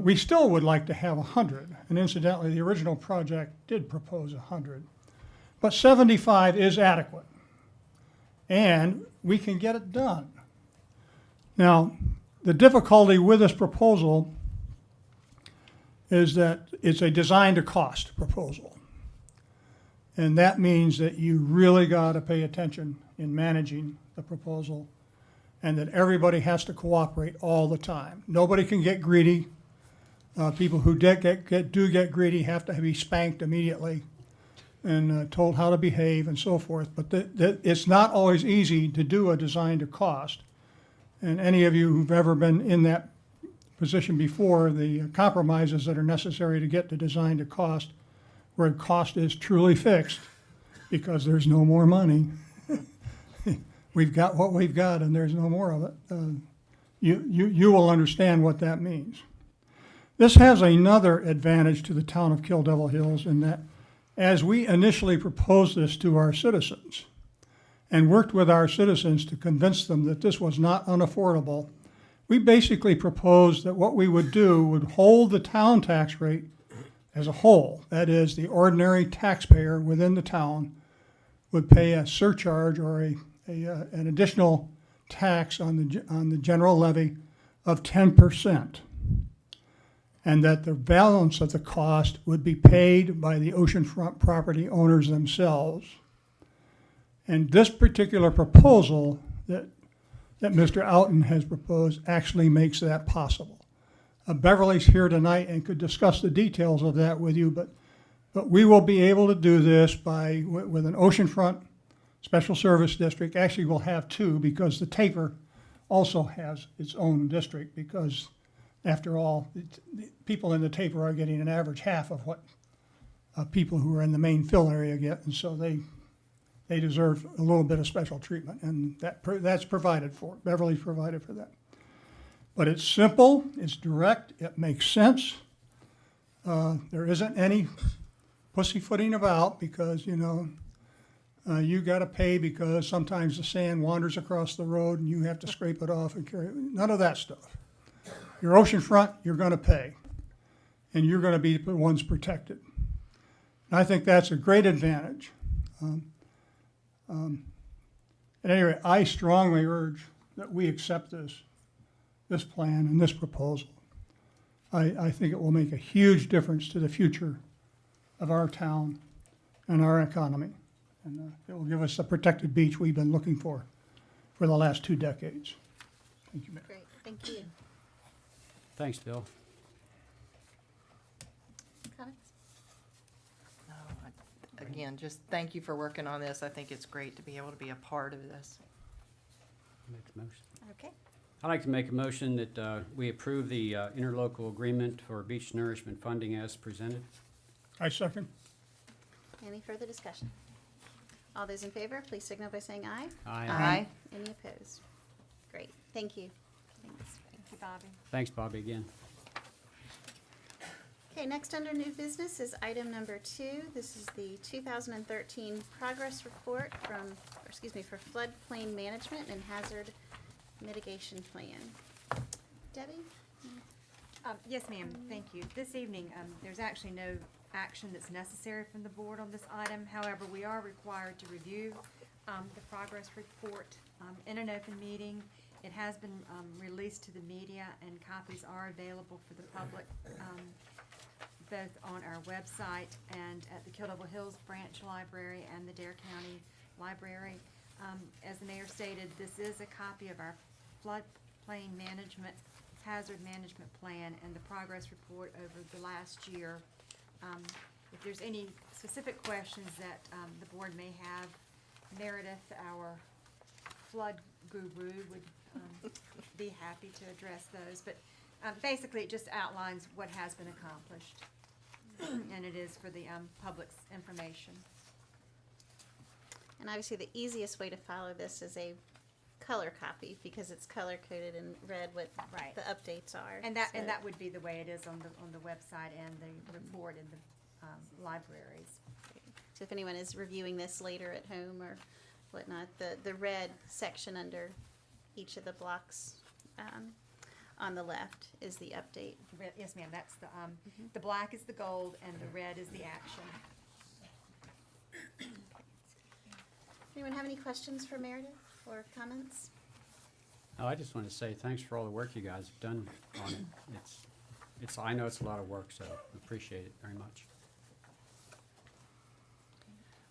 We still would like to have 100, and incidentally, the original project did propose 100. But 75 is adequate, and we can get it done. Now, the difficulty with this proposal is that it's a design to cost proposal. And that means that you really got to pay attention in managing the proposal and that everybody has to cooperate all the time. Nobody can get greedy. People who do get greedy have to be spanked immediately and told how to behave and so forth. But it's not always easy to do a design to cost. And any of you who've ever been in that position before, the compromises that are necessary to get to design to cost, where cost is truly fixed because there's no more money. We've got what we've got and there's no more of it. You will understand what that means. This has another advantage to the town of Kill Devil Hills in that as we initially proposed this to our citizens and worked with our citizens to convince them that this was not unaffordable, we basically proposed that what we would do would hold the town tax rate as a whole. That is, the ordinary taxpayer within the town would pay a surcharge or an additional tax on the general levy of 10%. And that the balance of the cost would be paid by the oceanfront property owners themselves. And this particular proposal that Mr. Outen has proposed actually makes that possible. Beverly's here tonight and could discuss the details of that with you, but we will be able to do this with an oceanfront special service district. Actually, we'll have two because the taper also has its own district because after all, people in the taper are getting an average half of what people who are in the main fill area get, and so they deserve a little bit of special treatment, and that's provided for. Beverly's provided for that. But it's simple, it's direct, it makes sense. There isn't any pussyfooting about because, you got to pay because sometimes the sand wanders across the road and you have to scrape it off and carry it. None of that stuff. Your oceanfront, you're going to pay, and you're going to be the ones protected. And I think that's a great advantage. At any rate, I strongly urge that we accept this plan and this proposal. I think it will make a huge difference to the future of our town and our economy. And it will give us the protected beach we've been looking for the last 2 decades. Thank you, Mayor. Great, thank you. Thanks, Bill. again, just thank you for working on this. I think it's great to be able to be a part of this. Make a motion. Okay. I'd like to make a motion that we approve the interlocal agreement for beach nourishment funding as presented. I second. Any further discussion? All those in favor, please signal by saying aye. Aye. Any opposed? Great, thank you. Thanks. Thank you, Bobby. Thanks, Bobby, again. Okay, next under new business is item number 2. This is the 2013 progress report for floodplain management and hazard mitigation plan. Debbie? Yes, ma'am, thank you. This evening, there's actually no action that's necessary from the board on this item. However, we are required to review the progress report in an open meeting. It has been released to the media, and copies are available for the public, both on our website and at the Kill Devil Hills Branch Library and the Dare County Library. As the mayor stated, this is a copy of our floodplain management, hazard management plan, and the progress report over the last year. If there's any specific questions that the board may have, Meredith, our flood guru, would be happy to address those. But basically, it just outlines what has been accomplished, and it is for the public's information. And obviously, the easiest way to follow this is a color copy, because it's color coded in red what Right. the updates are. And that So- would be the way it is on the website and the report in the libraries. So if anyone is reviewing this later at home or whatnot, the red section under each of the blocks on the left is the update. Yes, ma'am, that's the black is the gold and the red is the action. Anyone have any questions for Meredith or comments? Oh, I just want to say thanks for all the work you guys have done on it. I know it's a lot of work, so appreciate it very much.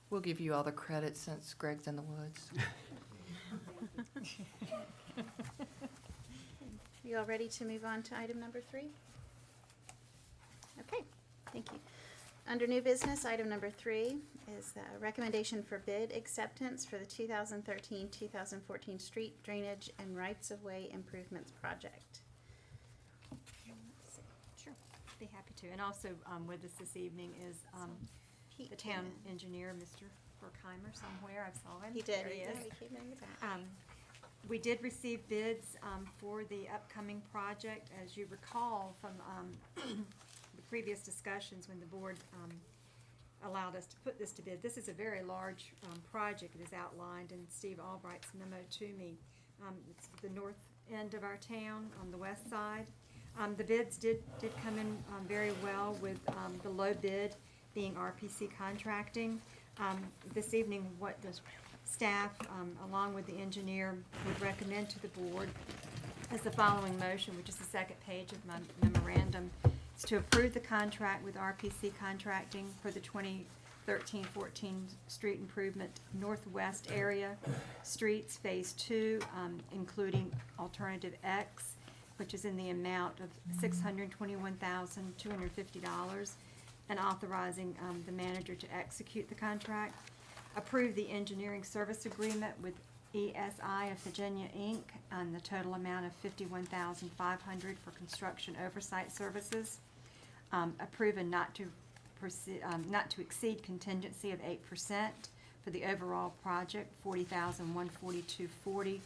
We'll give you all the credit since Greg's in the woods. You all ready to move on to item number 3? Okay, thank you. Under new business, item number 3 is the recommendation for bid acceptance for the 2013-2014 street drainage and rights-of-way improvements project. Sure, be happy to. And also with us this evening is Pete the came town in. engineer, Mr. Berkheimer, somewhere. I saw him. He did, There he is. he came in the back. We did receive bids for the upcoming project. As you recall from the previous discussions when the board allowed us to put this to bid, this is a very large project. It is outlined in Steve Albright's memo to me. It's the north end of our town on the west side. The bids did come in very well, with the low bid being RPC Contracting. This evening, what the staff, along with the engineer, would recommend to the board is the following motion, which is the second page of my memorandum. It's to approve the contract with RPC Contracting for the 2013-14 street improvement northwest area streets, Phase 2, including Alternative X, which is in the amount of $621,250, and authorizing the manager to execute the contract. Approve the engineering service agreement with ESI of Virginia, Inc. on the total amount of $51,500 for construction oversight services. Approve a not to exceed contingency of 8% for the overall project, $40,142.40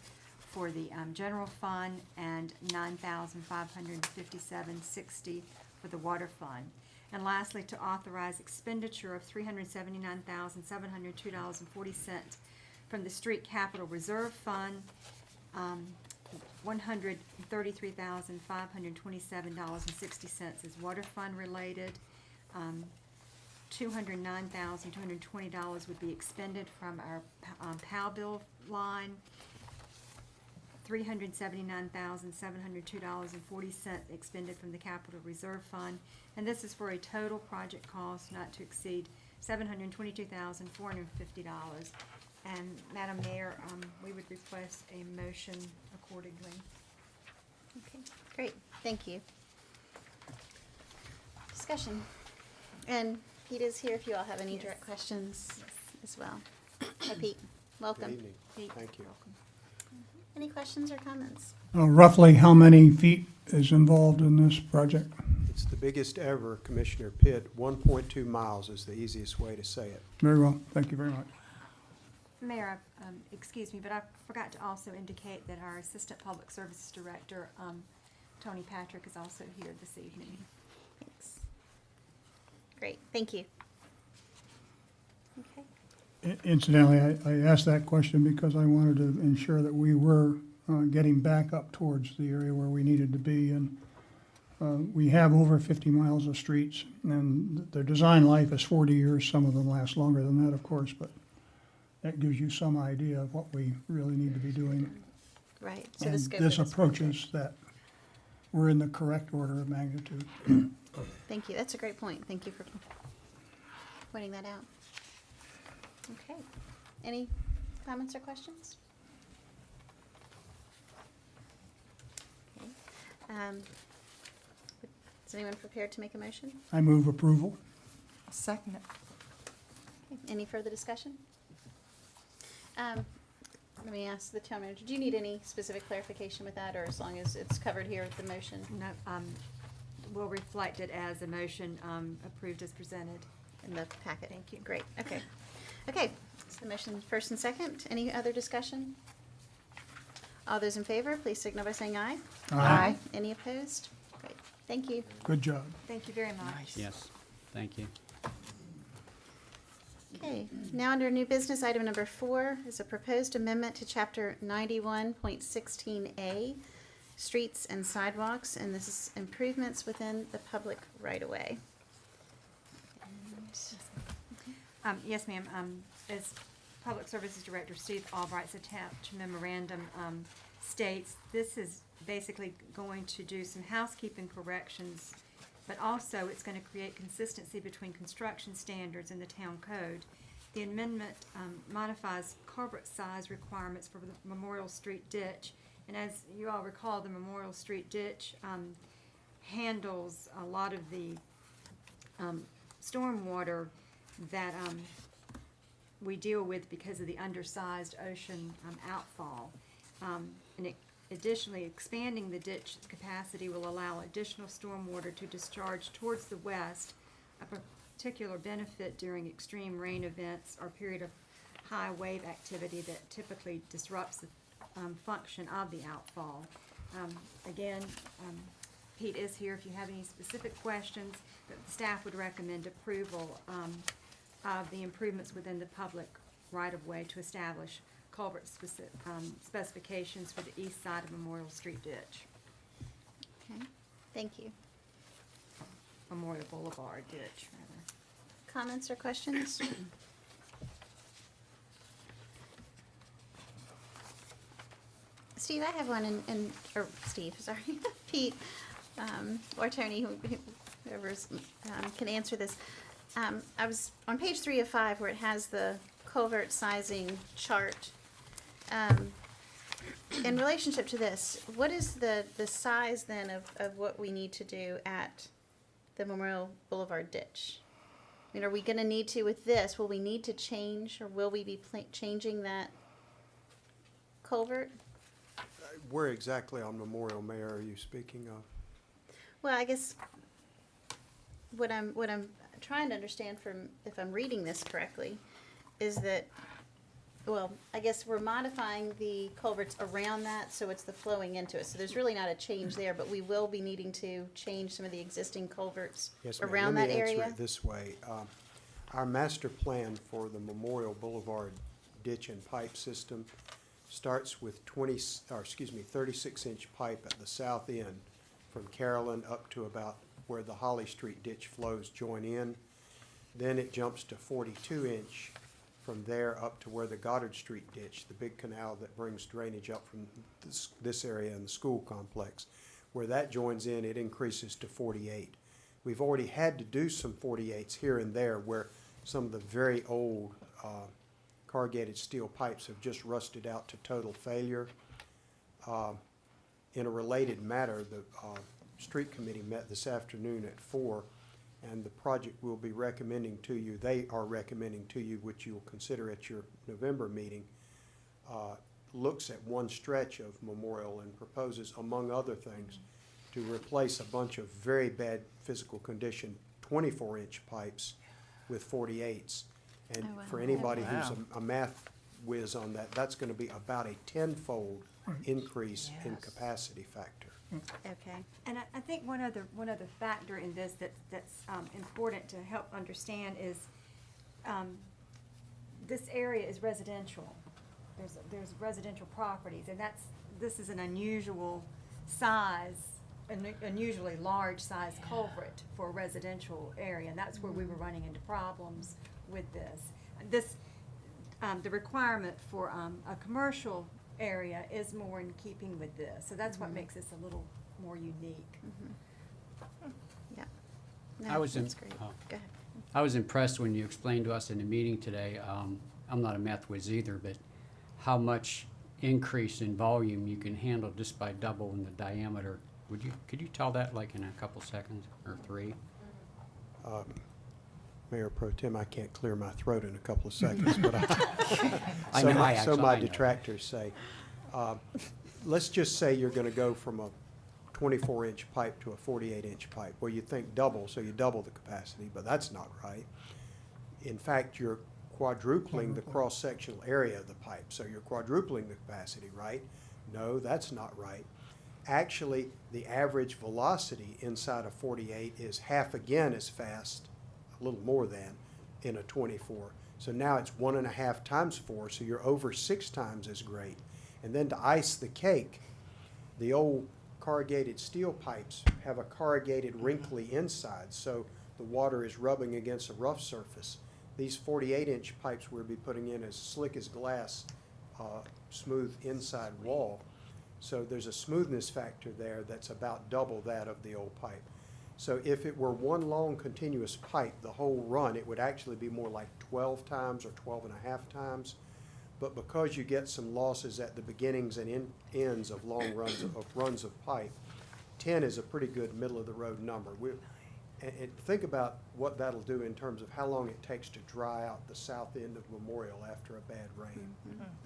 for the general fund, and $9,557.60 for the water fund. And lastly, to authorize expenditure of $379,702.40 from the Street Capital Reserve Fund, $133,527.60 is water fund related. $209,220 would be expended from our POW bill line. $379,702.40 expended from the Capital Reserve Fund, and this is for a total project cost not to exceed $722,450. And Madam Mayor, we would request a motion accordingly. Okay, great, thank you. Discussion. And Pete is here if you all have any direct questions as well. Hi, Pete. Welcome. Good evening. Pete. Thank you. Any questions or comments? Roughly how many feet is involved in this project? It's the biggest ever, Commissioner Pitt. 1.2 miles is the easiest way to say it. Very well, thank you very much. Mayor, excuse me, but I forgot to also indicate that our Assistant Public Services Director, Tony Patrick, is also here this evening. Thanks. Great, thank you. Okay. Incidentally, I asked that question because I wanted to ensure that we were getting back up towards the area where we needed to be. And we have over 50 miles of streets, and their design life is 40 years. Some of them last longer than that, of course, but that gives you some idea of what we really need to be doing. Right, so the And scope of this this approaches that we're in the correct order of magnitude. Thank you, that's a great point. Thank you for pointing that out. Okay, any comments or questions? Okay. Is anyone prepared to make a motion? I move approval. I'll second it. Okay, any further discussion? Let me ask the town manager, do you need any specific clarification with that, or as long as it's covered here with the motion? No, we'll reflect it as a motion approved as presented. In the packet. Thank you. Great, okay. Okay, so the motion first and second. Any other discussion? All those in favor, please signal by saying aye. Aye. Any opposed? Great, thank you. Good job. Thank you very much. Yes, thank you. Okay, now under new business, item number 4 is a proposed amendment to chapter 91.16A, streets and sidewalks, and this is improvements within the public right-of-way. Yes, ma'am. As Public Services Director Steve Albright's attached memorandum states, this is basically going to do some housekeeping corrections, but also it's going to create consistency between construction standards and the town code. The amendment modifies culvert size requirements for the Memorial Street ditch, and as you all recall, the Memorial Street ditch handles a lot of the stormwater that we deal with because of the undersized ocean outfall. Additionally, expanding the ditch capacity will allow additional stormwater to discharge towards the west, a particular benefit during extreme rain events or period of high wave activity that typically disrupts the function of the outfall. Again, Pete is here if you have any specific questions, but the staff would recommend approval of the improvements within the public right-of-way to establish culvert specifications for the east side of Memorial Street ditch, Okay, thank you. Memorial Boulevard ditch, rather. Comments or questions? Steve, I have one, or Steve, sorry, Pete, or Tony, whoever's, can answer this. I was on page 3 of 5 where it has the culvert sizing chart. In relationship to this, what is the size then of what we need to do at the Memorial Boulevard ditch? I mean, are we gonna need to, with this, will we need to change, or will we be changing that culvert? Where exactly on Memorial, Mayor, are you speaking of? Well, I guess what I'm trying to understand from, if I'm reading this correctly, is that, well, I guess we're modifying the culverts around that, so it's the flowing into it. So there's really not a change there, but we will be needing to change some of the existing culverts Yes, ma'am. around that Let me area. answer it this way. Our master plan for the Memorial Boulevard ditch and pipe system starts with 36-inch pipe at the south end from Carolyn up to about where the Holly Street ditch flows join in. Then it jumps to 42-inch from there up to where the Goddard Street ditch, the big canal that brings drainage up from this area and the school complex. Where that joins in, it increases to 48. We've already had to do some 48s here and there where some of the very old corrugated steel pipes have just rusted out to total failure. In a related matter, the street committee met this afternoon at 4 And the project we'll be recommending to you, they are recommending to you, which you'll consider at your November meeting, looks at one stretch of Memorial and proposes, among other things, to replace a bunch of very bad physical condition 24-inch pipes with 48s. And Oh, wow. for anybody who's Wow. a math whiz on that, that's gonna be about a tenfold increase in Yes. capacity factor. Okay. And I think one other factor in this that's important to help understand is, this area is residential. There's residential properties, and this is an unusual size, unusually large size culvert for a residential area, and that's where we were running into problems with this. The requirement for a commercial area is more in keeping with this, so that's what makes this a little more unique. Yeah. I No, was in- that's great. oh. Go ahead. I was impressed when you explained to us in the meeting today, I'm not a math whiz either, but how much increase in volume you can handle just by doubling the diameter. Could you tell that like in a couple seconds or 3? Mayor Pro Tem, I can't clear my throat in a couple of seconds, but I so know, my, so my I know. detractors say, let's just say you're gonna go from a 24-inch pipe to a 48-inch pipe. Well, you think double, so you double the capacity, but that's not right. In fact, you're quadrupling the cross-sectional area of the pipe, so you're quadrupling the capacity, right? No, that's not right. Actually, the average velocity inside a 48 is half again as fast, a little more than, in a 24. So now it's 1.5 times 4, so you're over 6 times as great. And then to ice the cake, the old corrugated steel pipes have a corrugated wrinkly inside, so the water is rubbing against a rough surface. These 48-inch pipes we'll be putting in as slick as glass, smooth inside wall. So there's a smoothness factor there that's about double that of the old pipe. So if it were one long continuous pipe, the whole run, it would actually be more like 12 times or 12.5 times. But because you get some losses at the beginnings and ends of long runs of pipe, 10 is a pretty good middle-of-the-road number. And think about what that'll do in terms of how long it takes to dry out the south end of Memorial after a bad rain.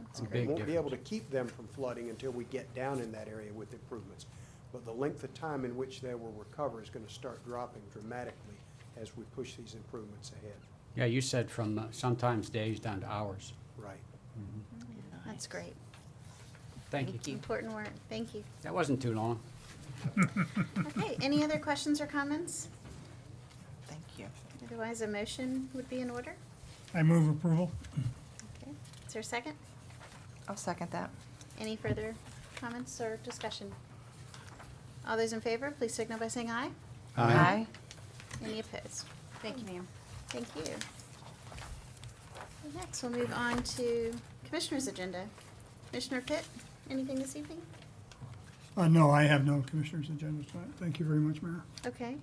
It's a We big won't be able to difference. keep them from flooding until we get down in that area with improvements. But the length of time in which they will recover is going to start dropping dramatically as we push these improvements ahead. Yeah, you said from sometimes days down to hours. Right. That's great. Thank you. Important work. Thank you. That wasn't too long. Okay, any other questions or comments? Thank you. Otherwise, a motion would be in order. I move approval. Okay. Is there a second? I'll second that. Any further comments or discussion? All those in favor, please signal by saying aye. Aye. Any opposed? Thank you, ma'am. Thank you. Next, we'll move on to Commissioner's agenda. Commissioner Pitt, anything this evening? No, I have no commissioner's agenda tonight. Thank you very much, Mayor. Okay.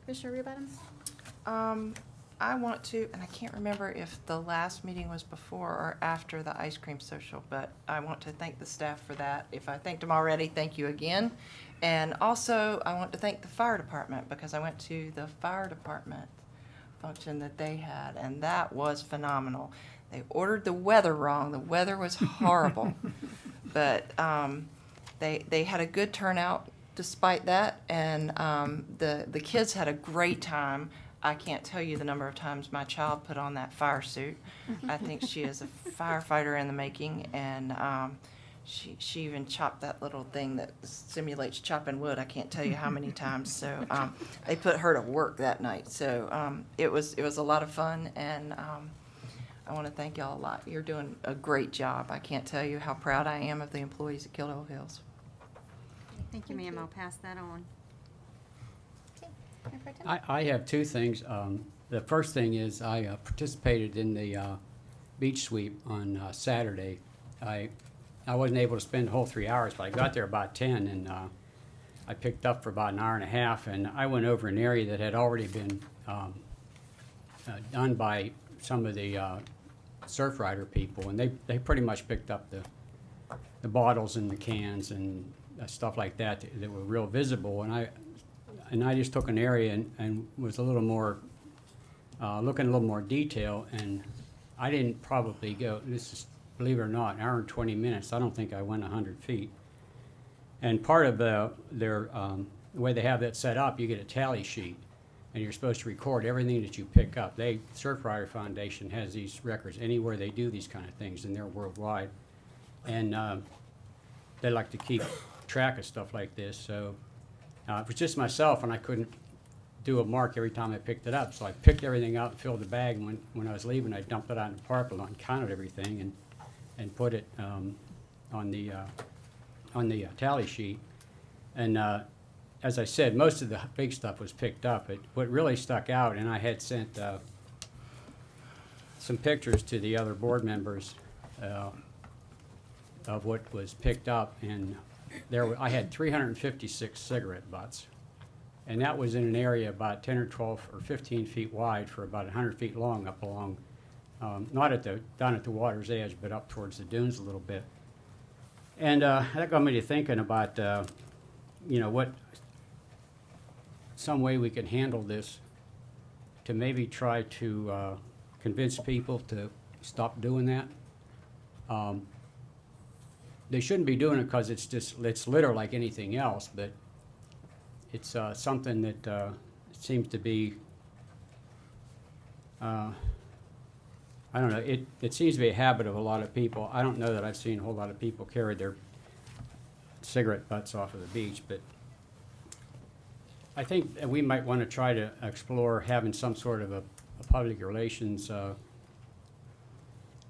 Commissioner Rebottoms? I want to, and I can't remember if the last meeting was before or after the ice cream social, but I want to thank the staff for that. If I thanked them already, thank you again. And also, I want to thank the fire department because I went to the fire department function that they had, and that was phenomenal. They ordered the weather wrong. The weather was horrible. But they had a good turnout despite that, and the kids had a great time. I can't tell you the number of times my child put on that fire suit. I think she is a firefighter in the making, and she even chopped that little thing that simulates chopping wood. I can't tell you how many times. So they put her to work that night. So it was a lot of fun, and I want to thank y'all a lot. You're doing a great job. I can't tell you how proud I am of the employees at Kill Devil Hills. Thank you, ma'am. I'll pass that on. Okay. Mayor Pro Tem? I have 2 things. The first thing is I participated in the beach sweep on Saturday. I wasn't able to spend the whole 3 hours, but I got there about 10, and I picked up for about an hour and a half, and I went over an area that had already been done by some of the surf rider people, and they pretty much picked up the bottles and the cans and stuff like that that were real visible, and and I just took an area and was a little more, looking a little more detail, and I didn't probably go, this is, believe it or not, an hour and 20 minutes. I don't think I went 100 feet. And part of the way they have that set up, you get a tally sheet, and you're supposed to record everything that you pick up. Surfrider Foundation has these records anywhere they do these kind of things, and they're worldwide. And they like to keep track of stuff like this. So it was just myself, and I couldn't do a mark every time I picked it up. So I picked everything up, filled the bag, and when I was leaving, I dumped it out in the parking lot and counted everything and put it on the tally sheet. And as I said, most of the big stuff was picked up. What really stuck out, and I had sent some pictures to the other board members of what was picked up, and I had 356 cigarette butts. And that was in an area about 10 or 12 or 15 feet wide for about 100 feet long up along, not down at the water's edge, but up towards the dunes a little bit. And that got me to thinking about, some way we can handle this to maybe try to convince people to stop doing that. They shouldn't be doing it because it's litter like anything else, but it's something that seems to be, I don't know, it seems to be a habit of a lot of people. I don't know that I've seen a whole lot of people carry their cigarette butts off of the beach, but I think that we might want to try to explore having some sort of a public relations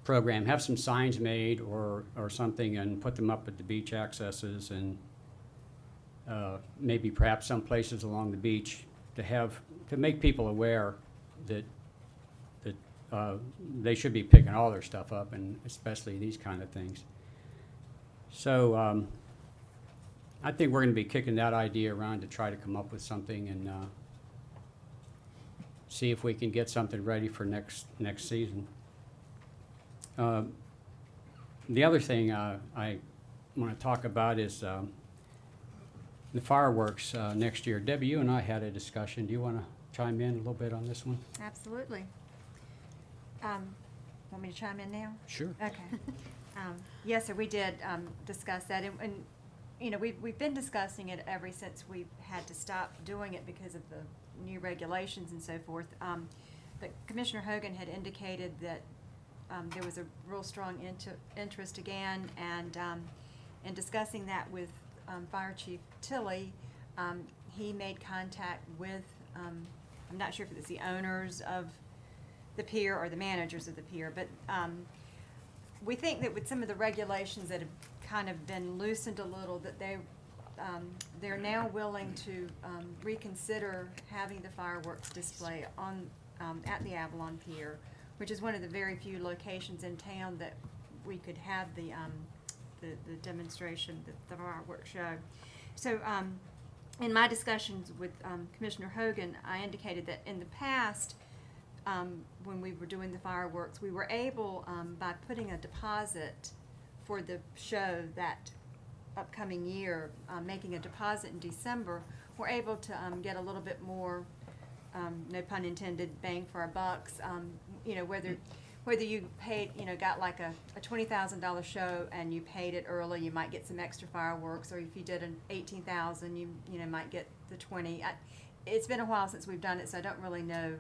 program, have some signs made or something and put them up at the beach accesses, and maybe perhaps some places along the beach to make people aware that they should be picking all their stuff up, and especially these kind of things. So I think we're going to be kicking that idea around to try to come up with something and see if we can get something ready for next season. The other thing I want to talk about is the fireworks next year. Debbie, you and I had a discussion. Do you want to chime in a little bit on this one? Absolutely. Want me to chime in now? Sure. Okay. Yes, sir, we did discuss that, and we've been discussing it ever since we've had to stop doing it because of the new regulations and so forth. But Commissioner Hogan had indicated that there was a real strong interest again, and in discussing that with Fire Chief Tilley, he made contact with, I'm not sure if it's the owners of the pier or the managers of the pier, but we think that with some of the regulations that have kind of been loosened a little, that they're now willing to reconsider having the fireworks display on at the Avalon Pier, which is one of the very few locations in town that we could have the demonstration, the fireworks show. So in my discussions with Commissioner Hogan, I indicated that in the past, when we were doing the fireworks, we were able, by putting a deposit for the show that upcoming year, making a deposit in December, we're able to get a little bit more, no pun intended, bang for our bucks. Whether you paid, got like a $20,000 show and you paid it early, you might get some extra fireworks, or if you did an $18,000, you might get the 20. It's been a while since we've done it, so I don't really know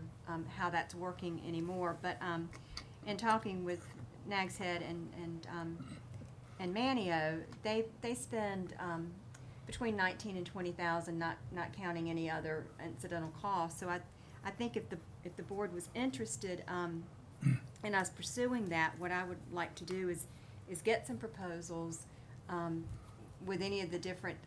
how that's working anymore. But in talking with Nag's Head and Manio, they spend between $19,000 and $20,000, not counting any other incidental costs. So I think if the board was interested in us pursuing that, what I would like to do is get some proposals with any of the different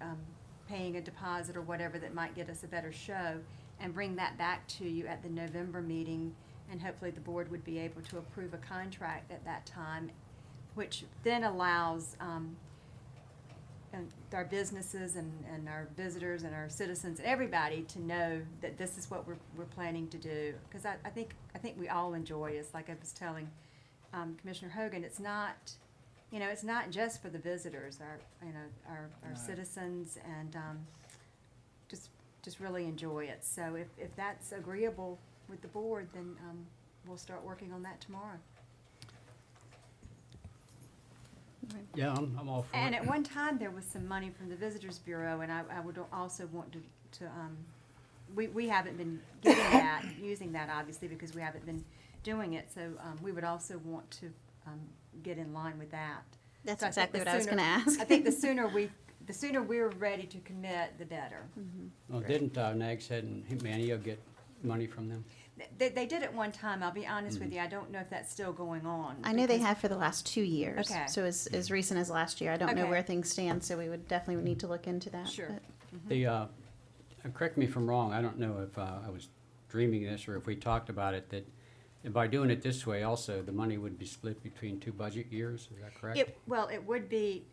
paying a deposit or whatever that might get us a better show, and bring that back to you at the November meeting, and hopefully the board would be able to approve a contract at that time, which then allows our businesses and our visitors and our citizens and everybody to know that this is what we're planning to do. Because I think we all enjoy it. It's like I was telling Commissioner Hogan, it's not just for the visitors, our citizens, and just just really enjoy it. So if that's agreeable with the board, then we'll start working on that tomorrow. Yeah, I'm all for And it. at one time, there was some money from the Visitors Bureau, and I would also want to we haven't been getting that, using that obviously because we haven't been doing it, so we would also want to get in line with that. That's So I think exactly the what I was sooner- gonna ask. I think the sooner we're ready to commit, the better. Well, didn't Nags Head and Manio get money from them? They did it one time, I'll be honest with you, I don't know if that's still going on. I know they because- have for the last 2 years. Okay. So as recent as last year. I don't know Okay. where things stand, so we would definitely need to look into that. Sure. but- The, correct me if I'm wrong, I don't know if I was dreaming this or if we talked about it, that by doing it this way also, the money would be split between 2 budget years, is that correct? Well, it would be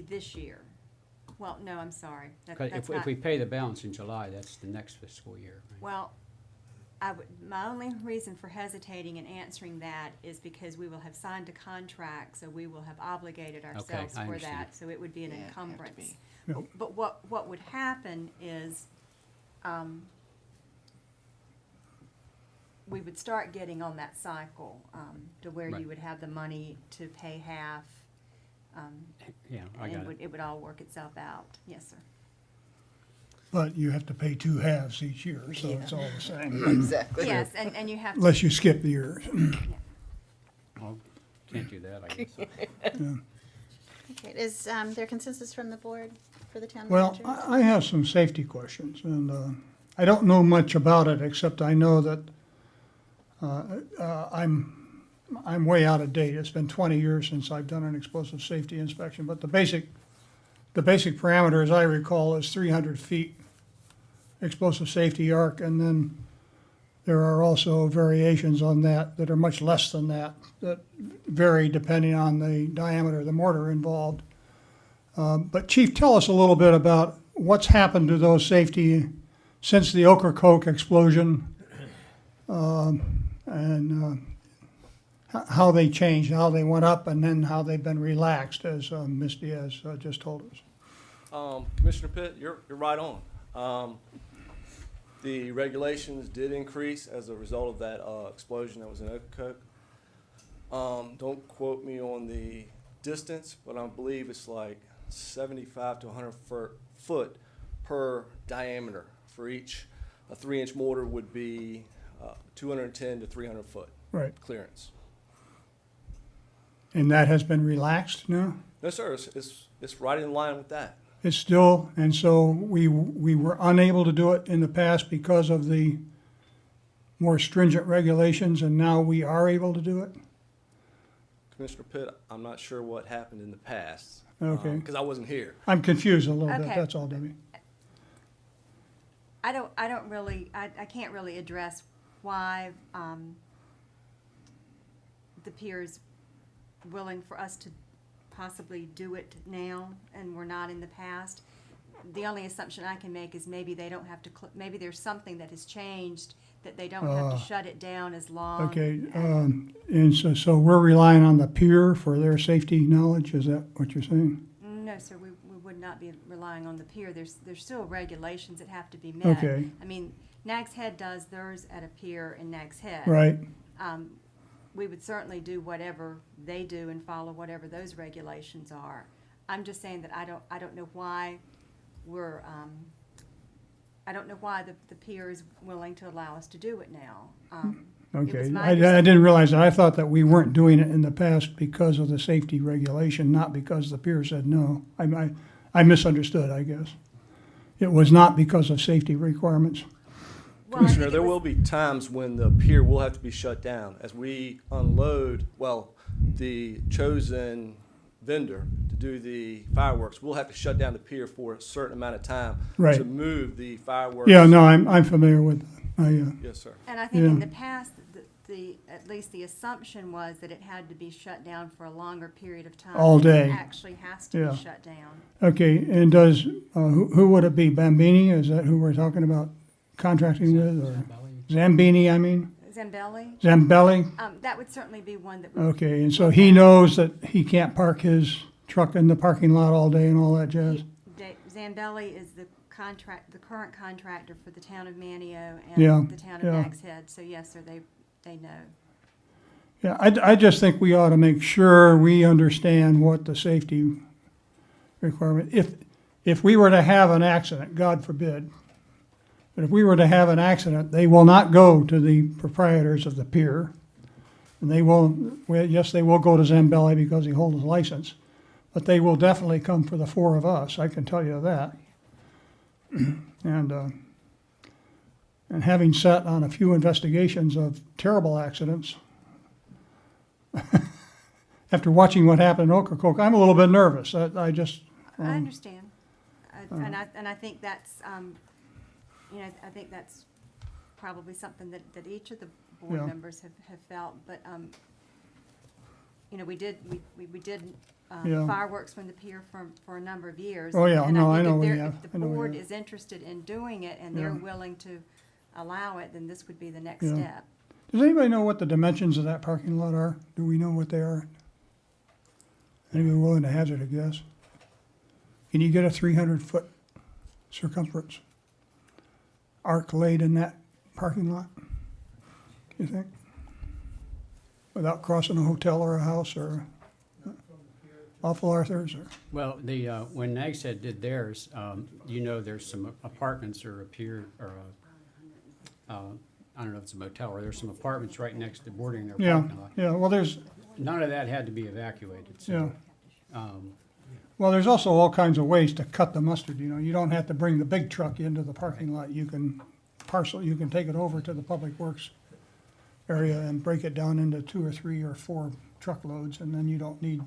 this year. Well, no, I'm sorry. Because That's if not. we pay the balance in July, that's the next fiscal year, right? Well, my only reason for hesitating and answering that is because we will have signed a contract, so we will have obligated ourselves I for understand. that, so it would be an Yeah, it'd have to encumbrance. be. Yeah. But what would happen is, we would start getting on that cycle, to where Right. you would have the money to pay half, Yeah, I and got it. it would all work itself out. Yes, sir. But you have to pay 2 halves each year, so it's all the same, Exactly. Yes, and you have to. unless you skip the years. Well, can't do that, I guess. Okay, is there consensus from the board for the town Well, manager? I have some safety questions, and I don't know much about it, except I know that I'm way out of date. It's been 20 years since I've done an explosive safety inspection, but the basic parameter, as I recall, is 300 feet explosive safety arc, and then there are also variations on that that are much less than that vary depending on the diameter of the mortar involved. But Chief, tell us a little bit about what's happened to those safety since the Ocracoke explosion, and how they changed, how they went up, and then how they've been relaxed, as Ms. Diaz just told us. Commissioner Pitt, you're right on. The regulations did increase as a result of that explosion that was in Ocracoke. Don't quote me on the distance, but I believe it's like 75 to 100 foot per diameter for each. A 3-inch mortar would be 210 to 300 foot Right. clearance. And that has been relaxed now? No, sir, it's right in line with that. It's still, and so we were unable to do it in the past because of the more stringent regulations, and now we are able to do it? Commissioner Pitt, I'm not sure what happened in the past. Okay. Because I wasn't here. I'm confused a little bit, Okay. that's all, Debbie. I don't really, I can't really address why, the peer is willing for us to possibly do it now and we're not in the past. The only assumption I can make is maybe they don't have to, maybe there's something that has changed that they don't have to shut it down as long. Okay, and so we're relying on the pier for their safety knowledge, is that what you're saying? No, sir, we would not be relying on the pier. There's still regulations that have to be met. Okay. I mean, Nags Head does theirs at a pier in Nags Head. Right, We would certainly do whatever they do and follow whatever those regulations are. I'm just saying that I don't know why we're, I don't know why the pier is willing to allow us to do it now. It was okay. my I understanding- didn't realize that. I thought that we weren't doing it in the past because of the safety regulation, not because the pier said no. I misunderstood, I guess. It was not because of safety requirements. Well, I think Commissioner, it there was- will be times when the pier will have to be shut down as we unload, well, the chosen vendor to do the fireworks. We'll have to shut down the pier for a certain amount of time Right. to move the fireworks. Yeah, no, I'm familiar with that. Yes, sir. And I think in Yeah. the past, at least the assumption was that it had to be shut down for a longer period of time. All than it day. actually has to Yeah. be shut down. Okay, and does, who would it be? Bambini, is that who we're talking about contracting with, or Zambini, I mean? Zambelli, Zambelli? that would certainly be one that would. Okay, and so he knows that he can't park his truck in the parking lot all day and all that jazz? Zambelli is the the current contractor for the town of Manio Yeah, and the town of yeah. Nags Head. So yes, sir, they know. Yeah, I just think we ought to make sure we understand what the safety requirement, if we were to have an accident, God forbid, but if we were to have an accident, they will not go to the proprietors of the pier. And they will, well, yes, they will go to Zambelli because he holds his license, but they will definitely come for the four of us, I can tell you that. And having sat on a few investigations of terrible accidents, after watching what happened in Ocracoke, I'm a little bit nervous. I just, I understand. And I think that's, I think that's probably something that each of the board Yeah. members have felt, but, we did Yeah. fireworks from the pier for a number of years. Oh, yeah. And No, I think know if we they're- have. If the I know we board have. is interested in doing it and they're Yeah. willing to allow it, then this would be the next Yeah. step. does anybody know what the dimensions of that parking lot are? Do we know what they are? Anybody willing to hazard a guess? Can you get a 300-foot circumference arc laid in that parking lot? You think? Without crossing a hotel or a house or Awful Arthur's or? Well, when Nags Head did theirs, there's some apartments or a pier or I don't know if it's a motel or there's some apartments right next to bordering their Yeah, parking lot. yeah, well, there's, None of that had to be evacuated, yeah. so. Well, there's also all kinds of ways to cut the mustard, you don't have to bring the big truck into the parking lot. You can you can take it over to the Public Works area and break it down into 2 or 3 or 4 truckloads, and then you don't need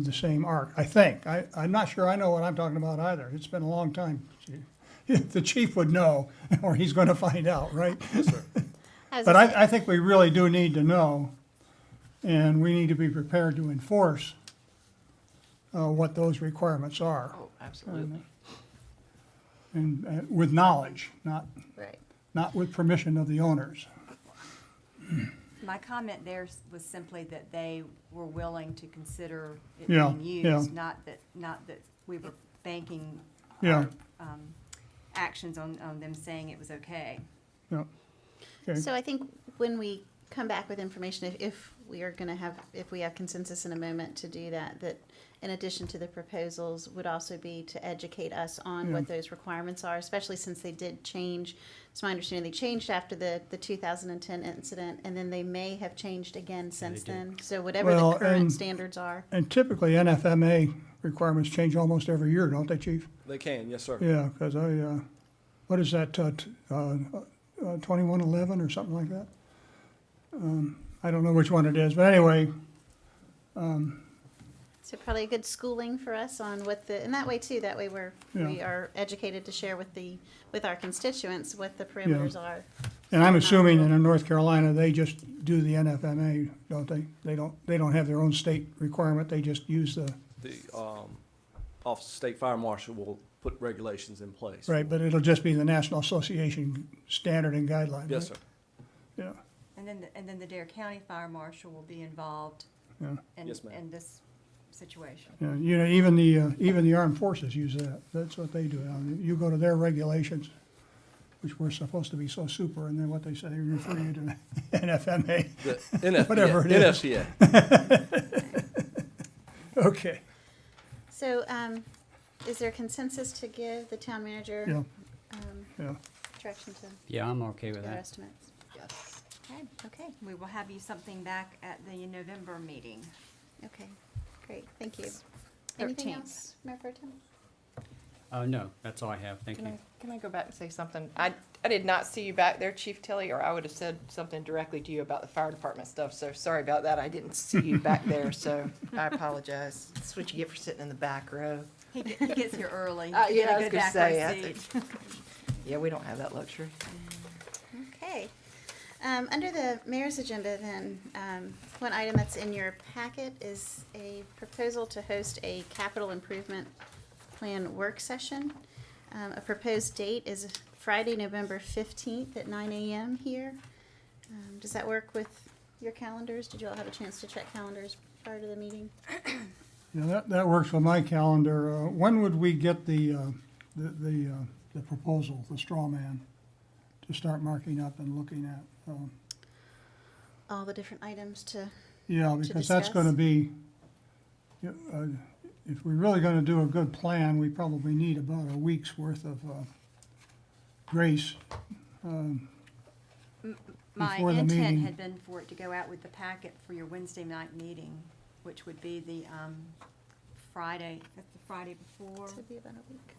the same arc, I think. I'm not sure I know what I'm talking about either. It's been a long time. The chief would know, or he's gonna find out, right? Yes, sir. But I think we really do need to know, and we need to be prepared to enforce what those requirements are. Oh, absolutely. And with knowledge, Right. not with permission of the owners. My comment there was simply that they were willing to consider it Yeah, being yeah. used, not that we were banking Yeah. our actions on them saying it was okay. Yeah. Okay. So I think when we come back with information, if we have consensus in a moment to do that, that in addition to the proposals would also be to educate us on what those requirements are, especially since they did change. It's my understanding they changed after the 2010 incident, and then they may have changed again since did. then. So whatever Well, the current and- standards are. And typically NFMA requirements change almost every year, don't they, Chief? They can, yes, sir. Yeah, because what is that, 2111 or something like that? I don't know which one it is, but anyway, So probably a good schooling for us on and that way too, that way we are educated to share with our constituents what the perimeters are. and I'm assuming that in North Carolina, they just do the NFMA, don't they? They don't have their own state requirement, they just use the, The Office of State Fire Marshal will put regulations in place. right, but it'll just be the National Association standard and guideline, Yes, right? sir. Yeah, And then the Dare County Fire Marshal will be involved yeah, Yes, ma'am. in this situation. yeah. Even the armed forces use that, that's what they do. You go to their regulations, which were supposed to be so super, and then what they say, they refer you to NFMA. The NFPA. Whatever it is. NFPA. Okay, So, is there consensus to give the town manager yeah, yeah. direction to Yeah, I'm okay with their that. estimates? Yes. Okay, we will have you something back at the November meeting. Okay, great, thank you. Anything 13th. else, Mayor Pro Tem? No, that's all I have, thank you. Can I go back and say something? I did not see you back there, Chief Tilly, or I would have said something directly to you about the fire department stuff, so sorry about that. I didn't see you back there, so I apologize. That's what you get for sitting in the back row. He gets here early. Yeah, You get a I was good gonna back say, row I seat. Yeah, we don't have that luxury. Okay. Under the mayor's agenda then, one item that's in your packet is a proposal to host a capital improvement plan work session. A proposed date is Friday, November 15th at 9 a.m. here. Does that work with your calendars? Did you all have a chance to check calendars prior to the meeting? Yeah, that works with my calendar. When would we get the the proposal, the straw man, to start marking up and looking at. All the different items to, Yeah, because that's gonna discuss? be, if we're really gonna do a good plan, we probably need about a week's worth of grace. My Before the intent meeting. had been for it to go out with the packet for your Wednesday night meeting, which would be the Friday, that's the Friday before. this would be about a week.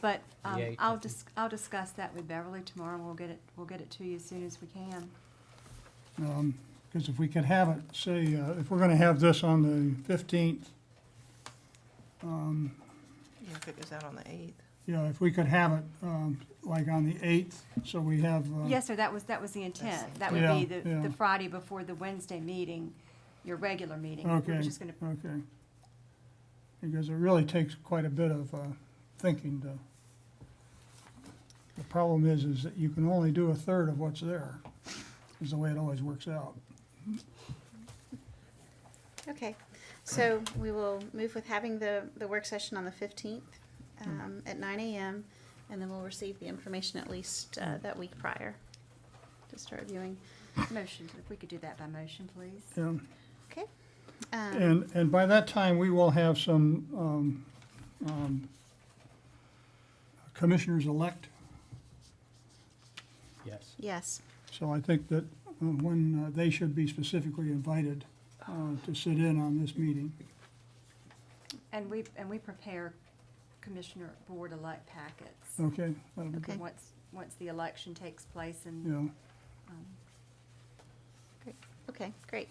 But The 8th, I think. I'll discuss that with Beverly tomorrow, and we'll get it to you as soon as we can. Because if we could have it, say, if we're gonna have this on the 15th, Yeah, if it goes out on the 8th. yeah, if we could have it, like on the 8th, so we have. Yes, sir, that was the intent. That would Yeah, be the yeah. Friday before the Wednesday meeting, your regular meeting. We Okay, were just gonna, okay. Because it really takes quite a bit of thinking to. The problem is that you can only do a third of what's there, is the way it always works out. Okay, so we will move with having the work session on the 15th at 9 a.m. And then we'll receive the information at least that week prior to start viewing. motion, if we could do that by motion, please. Yeah. Okay. And by that time, we will have some commissioners-elect. Yes. Yes. So I think that when they should be specifically invited to sit in on this meeting. And we prepare commissioner board elect packets. Okay? That'll be Okay. good. Once the election takes place and, Yeah. Okay, great.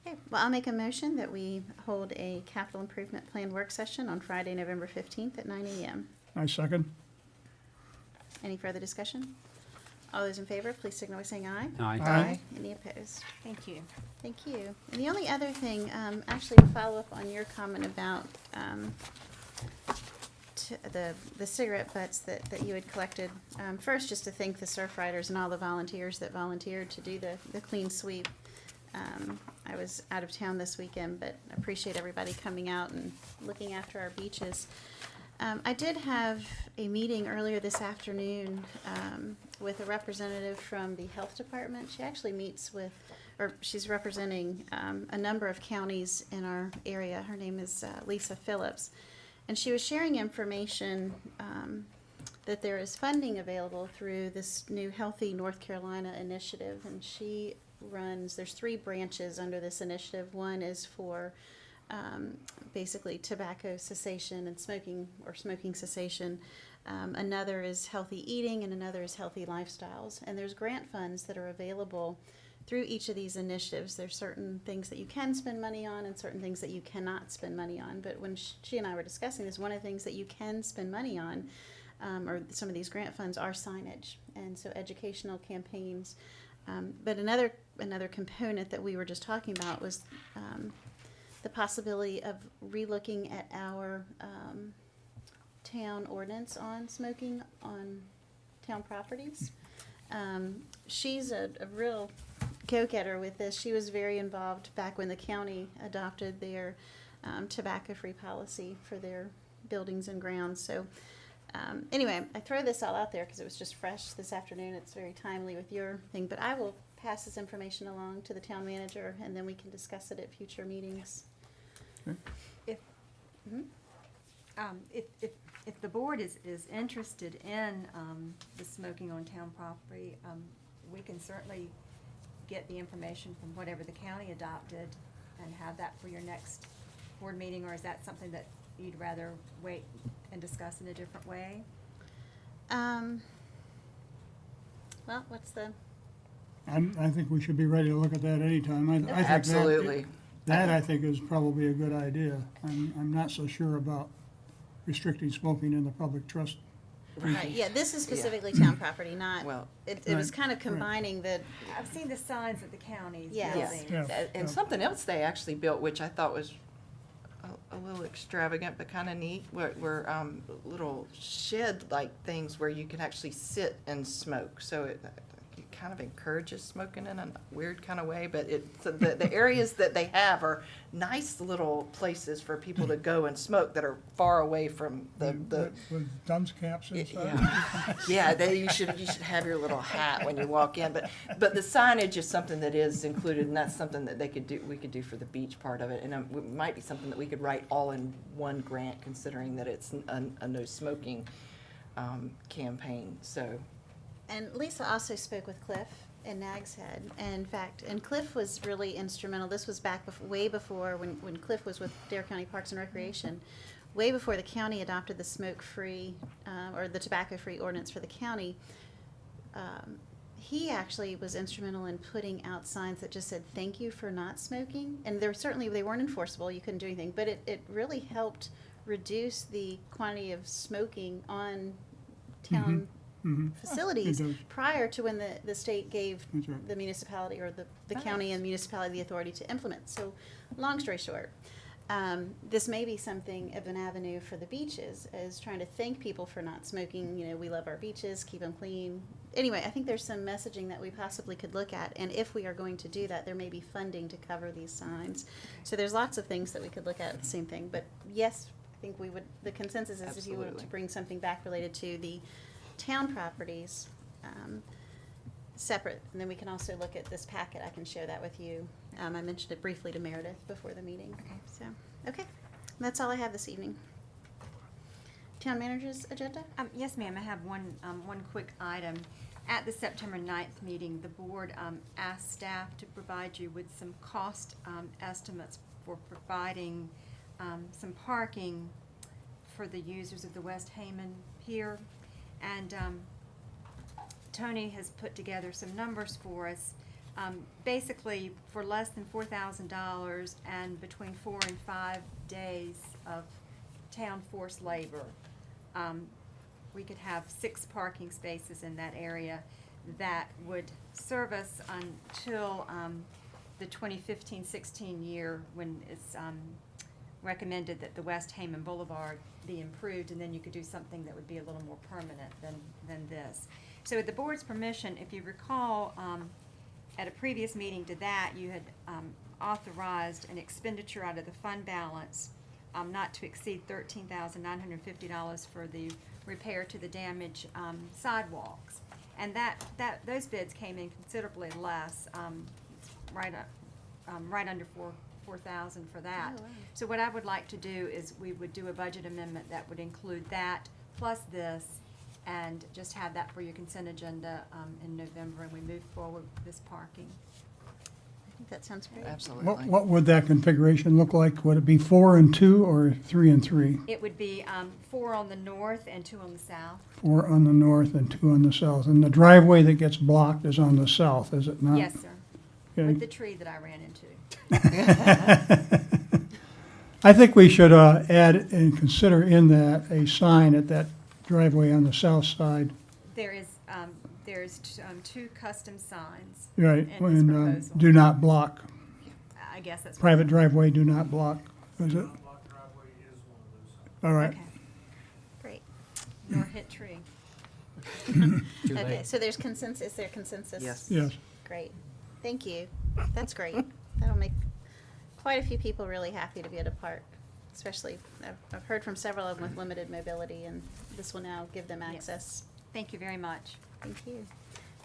Okay, well, I'll make a motion that we hold a capital improvement plan work session on Friday, November 15th at 9 a.m. I second. Any further discussion? All those in favor, please signal by saying aye. Aye. Aye. Any opposed? thank you. Thank you. And the only other thing, actually to follow up on your comment about the cigarette butts that you had collected. First, just to thank the surf riders and all the volunteers that volunteered to do the clean sweep. I was out of town this weekend, but I appreciate everybody coming out and looking after our beaches. I did have a meeting earlier this afternoon with a representative from the health department. She actually meets with, or she's representing a number of counties in our area. Her name is Lisa Phillips. And she was sharing information that there is funding available through this new Healthy North Carolina initiative. And she runs, there's 3 branches under this initiative. One is for basically tobacco cessation and smoking cessation. Another is healthy eating, and another is healthy lifestyles. And there's grant funds that are available through each of these initiatives. There's certain things that you can spend money on and certain things that you cannot spend money on. But when she and I were discussing this, one of the things that you can spend money on, or some of these grant funds, are signage, and so educational campaigns. But another component that we were just talking about was the possibility of relooking at our town ordinance on smoking on town properties. She's a real go-getter with this. She was very involved back when the county adopted their tobacco-free policy for their buildings and grounds. So anyway, I throw this all out there because it was just fresh this afternoon. It's very timely with your thing, but I will pass this information along to the town manager, and then we can discuss it at future meetings. If, Mhm. if the board is interested in the smoking on town property, we can certainly get the information from whatever the county adopted and have that for your next board meeting, or is that something that you'd rather wait and discuss in a different way? Well, what's the, I think we should be ready to look at that anytime. I think that- Absolutely. That I think is probably a good idea. I'm not so sure about restricting smoking in the public trust. Right. yeah, this is specifically town property, not, Well, it was kind of combining the, I've seen the signs at the county's Yes. building. Yeah. And something else they actually built, which I thought was a little extravagant, but kind of neat, were little shed-like things where you can actually sit and smoke. So it kind of encourages smoking in a weird kind of way, but the areas that they have are nice little places for people to go and smoke that are far away from the With dunce caps and stuff. yeah, you should have your little hat when you walk in, but the signage is something that is included, and that's something that we could do for the beach part of it, and it might be something that we could write all in one grant, considering that it's a no smoking campaign. So, And Lisa also spoke with Cliff in Nags Head. And Cliff was really instrumental. This was back way before when Cliff was with Dare County Parks and Recreation, way before the county adopted the smoke-free or the tobacco-free ordinance for the county. He actually was instrumental in putting out signs that just said, "Thank you for not smoking." And they weren't enforceable. You couldn't do anything, but it really helped reduce the quantity of smoking on town facilities It does. prior to when the state gave That's right. the municipality or the county and municipality the authority to implement. So, long story short, this may be something of an avenue for the beaches, is trying to thank people for not smoking. You know, we love our beaches, keep them clean. Anyway, I think there's some messaging that we possibly could look at, and if we are going to do that, there may be funding to cover these signs. So there's lots of things that we could look at the same thing. But yes, I think we would. The consensus is if you wanted to bring something back related to the town properties, separate, and then we can also look at this packet. I can share that with you. I mentioned it briefly to Meredith before the meeting. So, okay, that's all I have this evening. Town manager's agenda? Yes, ma'am, I have one quick item. At the September 9th meeting, the board asked staff to provide you with some cost estimates for providing some parking for the users of the West Haman Pier. And Tony has put together some numbers for us. Basically, for less than $4,000 and between 4 and 5 days of town force labor, we could have 6 parking spaces in that area that would serve us until the 2015-16 year, when it's recommended that the West Haman Boulevard be improved, and then you could do something that would be a little more permanent than this. So with the board's permission, if you recall, at a previous meeting to that, you had authorized an expenditure out of the fund balance not to exceed $13,950 for the repair to the damaged sidewalks. And those bids came in considerably less, right under $4,000 for that. Oh, wow. So what I would like to do is we would do a budget amendment that would include that plus this, and just have that for your consent agenda in November, and we move forward with this parking. I think that sounds great. absolutely. What would that configuration look like? Would it be 4 and 2 or 3 and 3? It would be 4 on the north and 2 on the south. 4 on the north and 2 on the south. And the driveway that gets blocked is on the south, is it not? Yes, sir. Okay. With the tree that I ran into. I think we should add and consider in that a sign at that driveway on the south side. There's 2 custom signs. Right, in this when, proposal. do not block, I guess that's. what- private driveway, do not block, is it? All right. Okay. Great. Nor hit tree. Too Okay, late. so there's consensus. Is there consensus? Yes. Yes. Great. Thank you. That's great. That'll make quite a few people really happy to be at a park, especially, I've heard from several of them with limited mobility, and this will now give them Yes. access. Thank you very much. Thank you.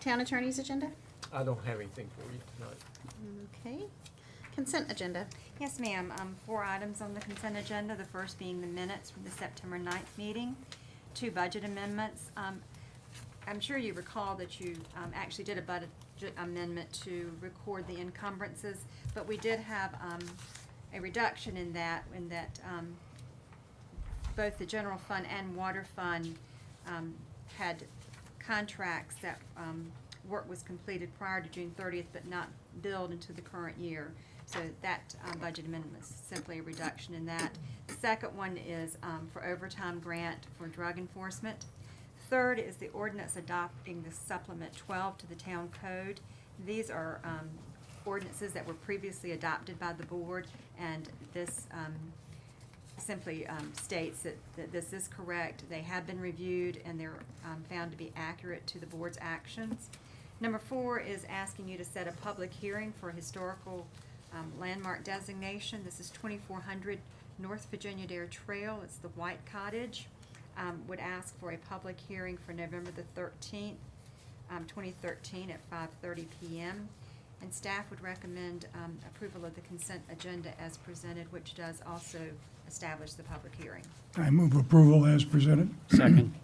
Town attorney's agenda? I don't have anything for you tonight. Okay. Consent agenda. Yes, ma'am. 4 items on the consent agenda, the first being the minutes from the September 9th meeting, 2 budget amendments. I'm sure you recall that you actually did a budget amendment to record the encumbrances, but we did have a reduction in that both the general fund and water fund had contracts that work was completed prior to June 30th but not billed into the current year. So that budget amendment is simply a reduction in that. The second one is for overtime grant for drug enforcement. Third is the ordinance adopting the supplement 12 to the town code. These are ordinances that were previously adopted by the board, and this simply states that this is correct. They have been reviewed, and they're found to be accurate to the board's actions. Number 4 is asking you to set a public hearing for historical landmark designation. This is 2400 North Virginia Dare Trail. It's the White Cottage. Would ask for a public hearing for November the 13th, 2013 at 5:30 p.m. And staff would recommend approval of the consent agenda as presented, which does also establish the public hearing. I move approval as presented. Second.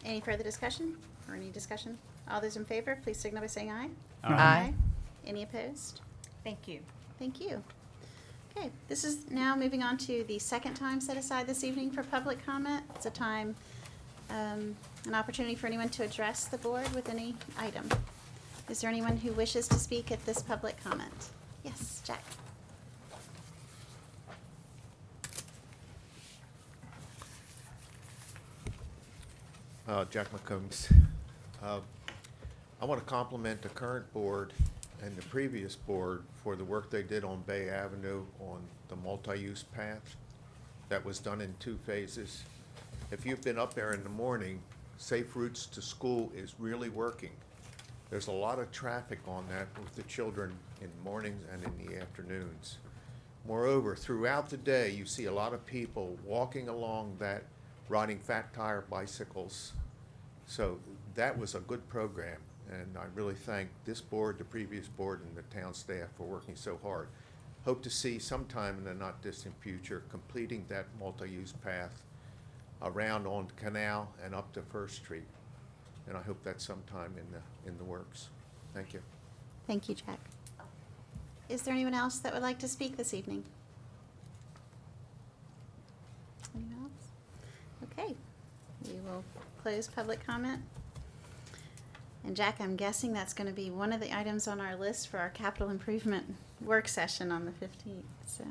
Any further discussion or any discussion? All those in favor, please signal by saying aye. Aye. Any opposed? Thank you. Thank you. Okay, this is now moving on to the second time set aside this evening for public comment. It's a time, an opportunity for anyone to address the board with any item. Is there anyone who wishes to speak at this public comment? Yes, Jack. Jack McCombs. I want to compliment the current board and the previous board for the work they did on Bay Avenue on the multi-use path. That was done in 2 phases. If you've been up there in the morning, Safe Routes to School is really working. There's a lot of traffic on that with the children in the mornings and in the afternoons. Moreover, throughout the day, you see a lot of people walking along that, riding fat tire bicycles. So that was a good program, and I really thank this board, the previous board, and the town staff for working so hard. Hope to see sometime in the not distant future completing that multi-use path around on Canal and up to First Street. And I hope that's sometime in the works. Thank you. Thank you, Jack. Is there anyone else that would like to speak this evening? Anyone else? Okay, we will close public comment. And Jack, I'm guessing that's going to be one of the items on our list for our capital improvement work session on the 15th. So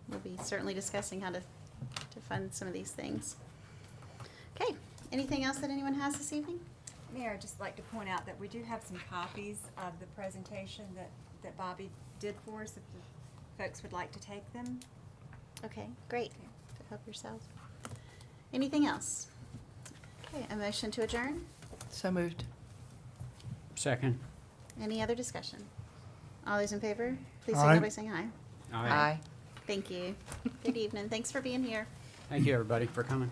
we'll be certainly discussing how to fund some of these things. Okay, anything else that anyone has this evening? Mayor, I'd just like to point out that we do have some copies of the presentation that Bobby did for us, if the folks would like to take them. Okay, great. Help yourselves. Anything else? Okay, a motion to adjourn? So moved. Second. Any other discussion? All those in favor, please Aye. signal by saying aye. Aye. Thank you. Good evening. Thanks for being here. Thank you, everybody, for coming.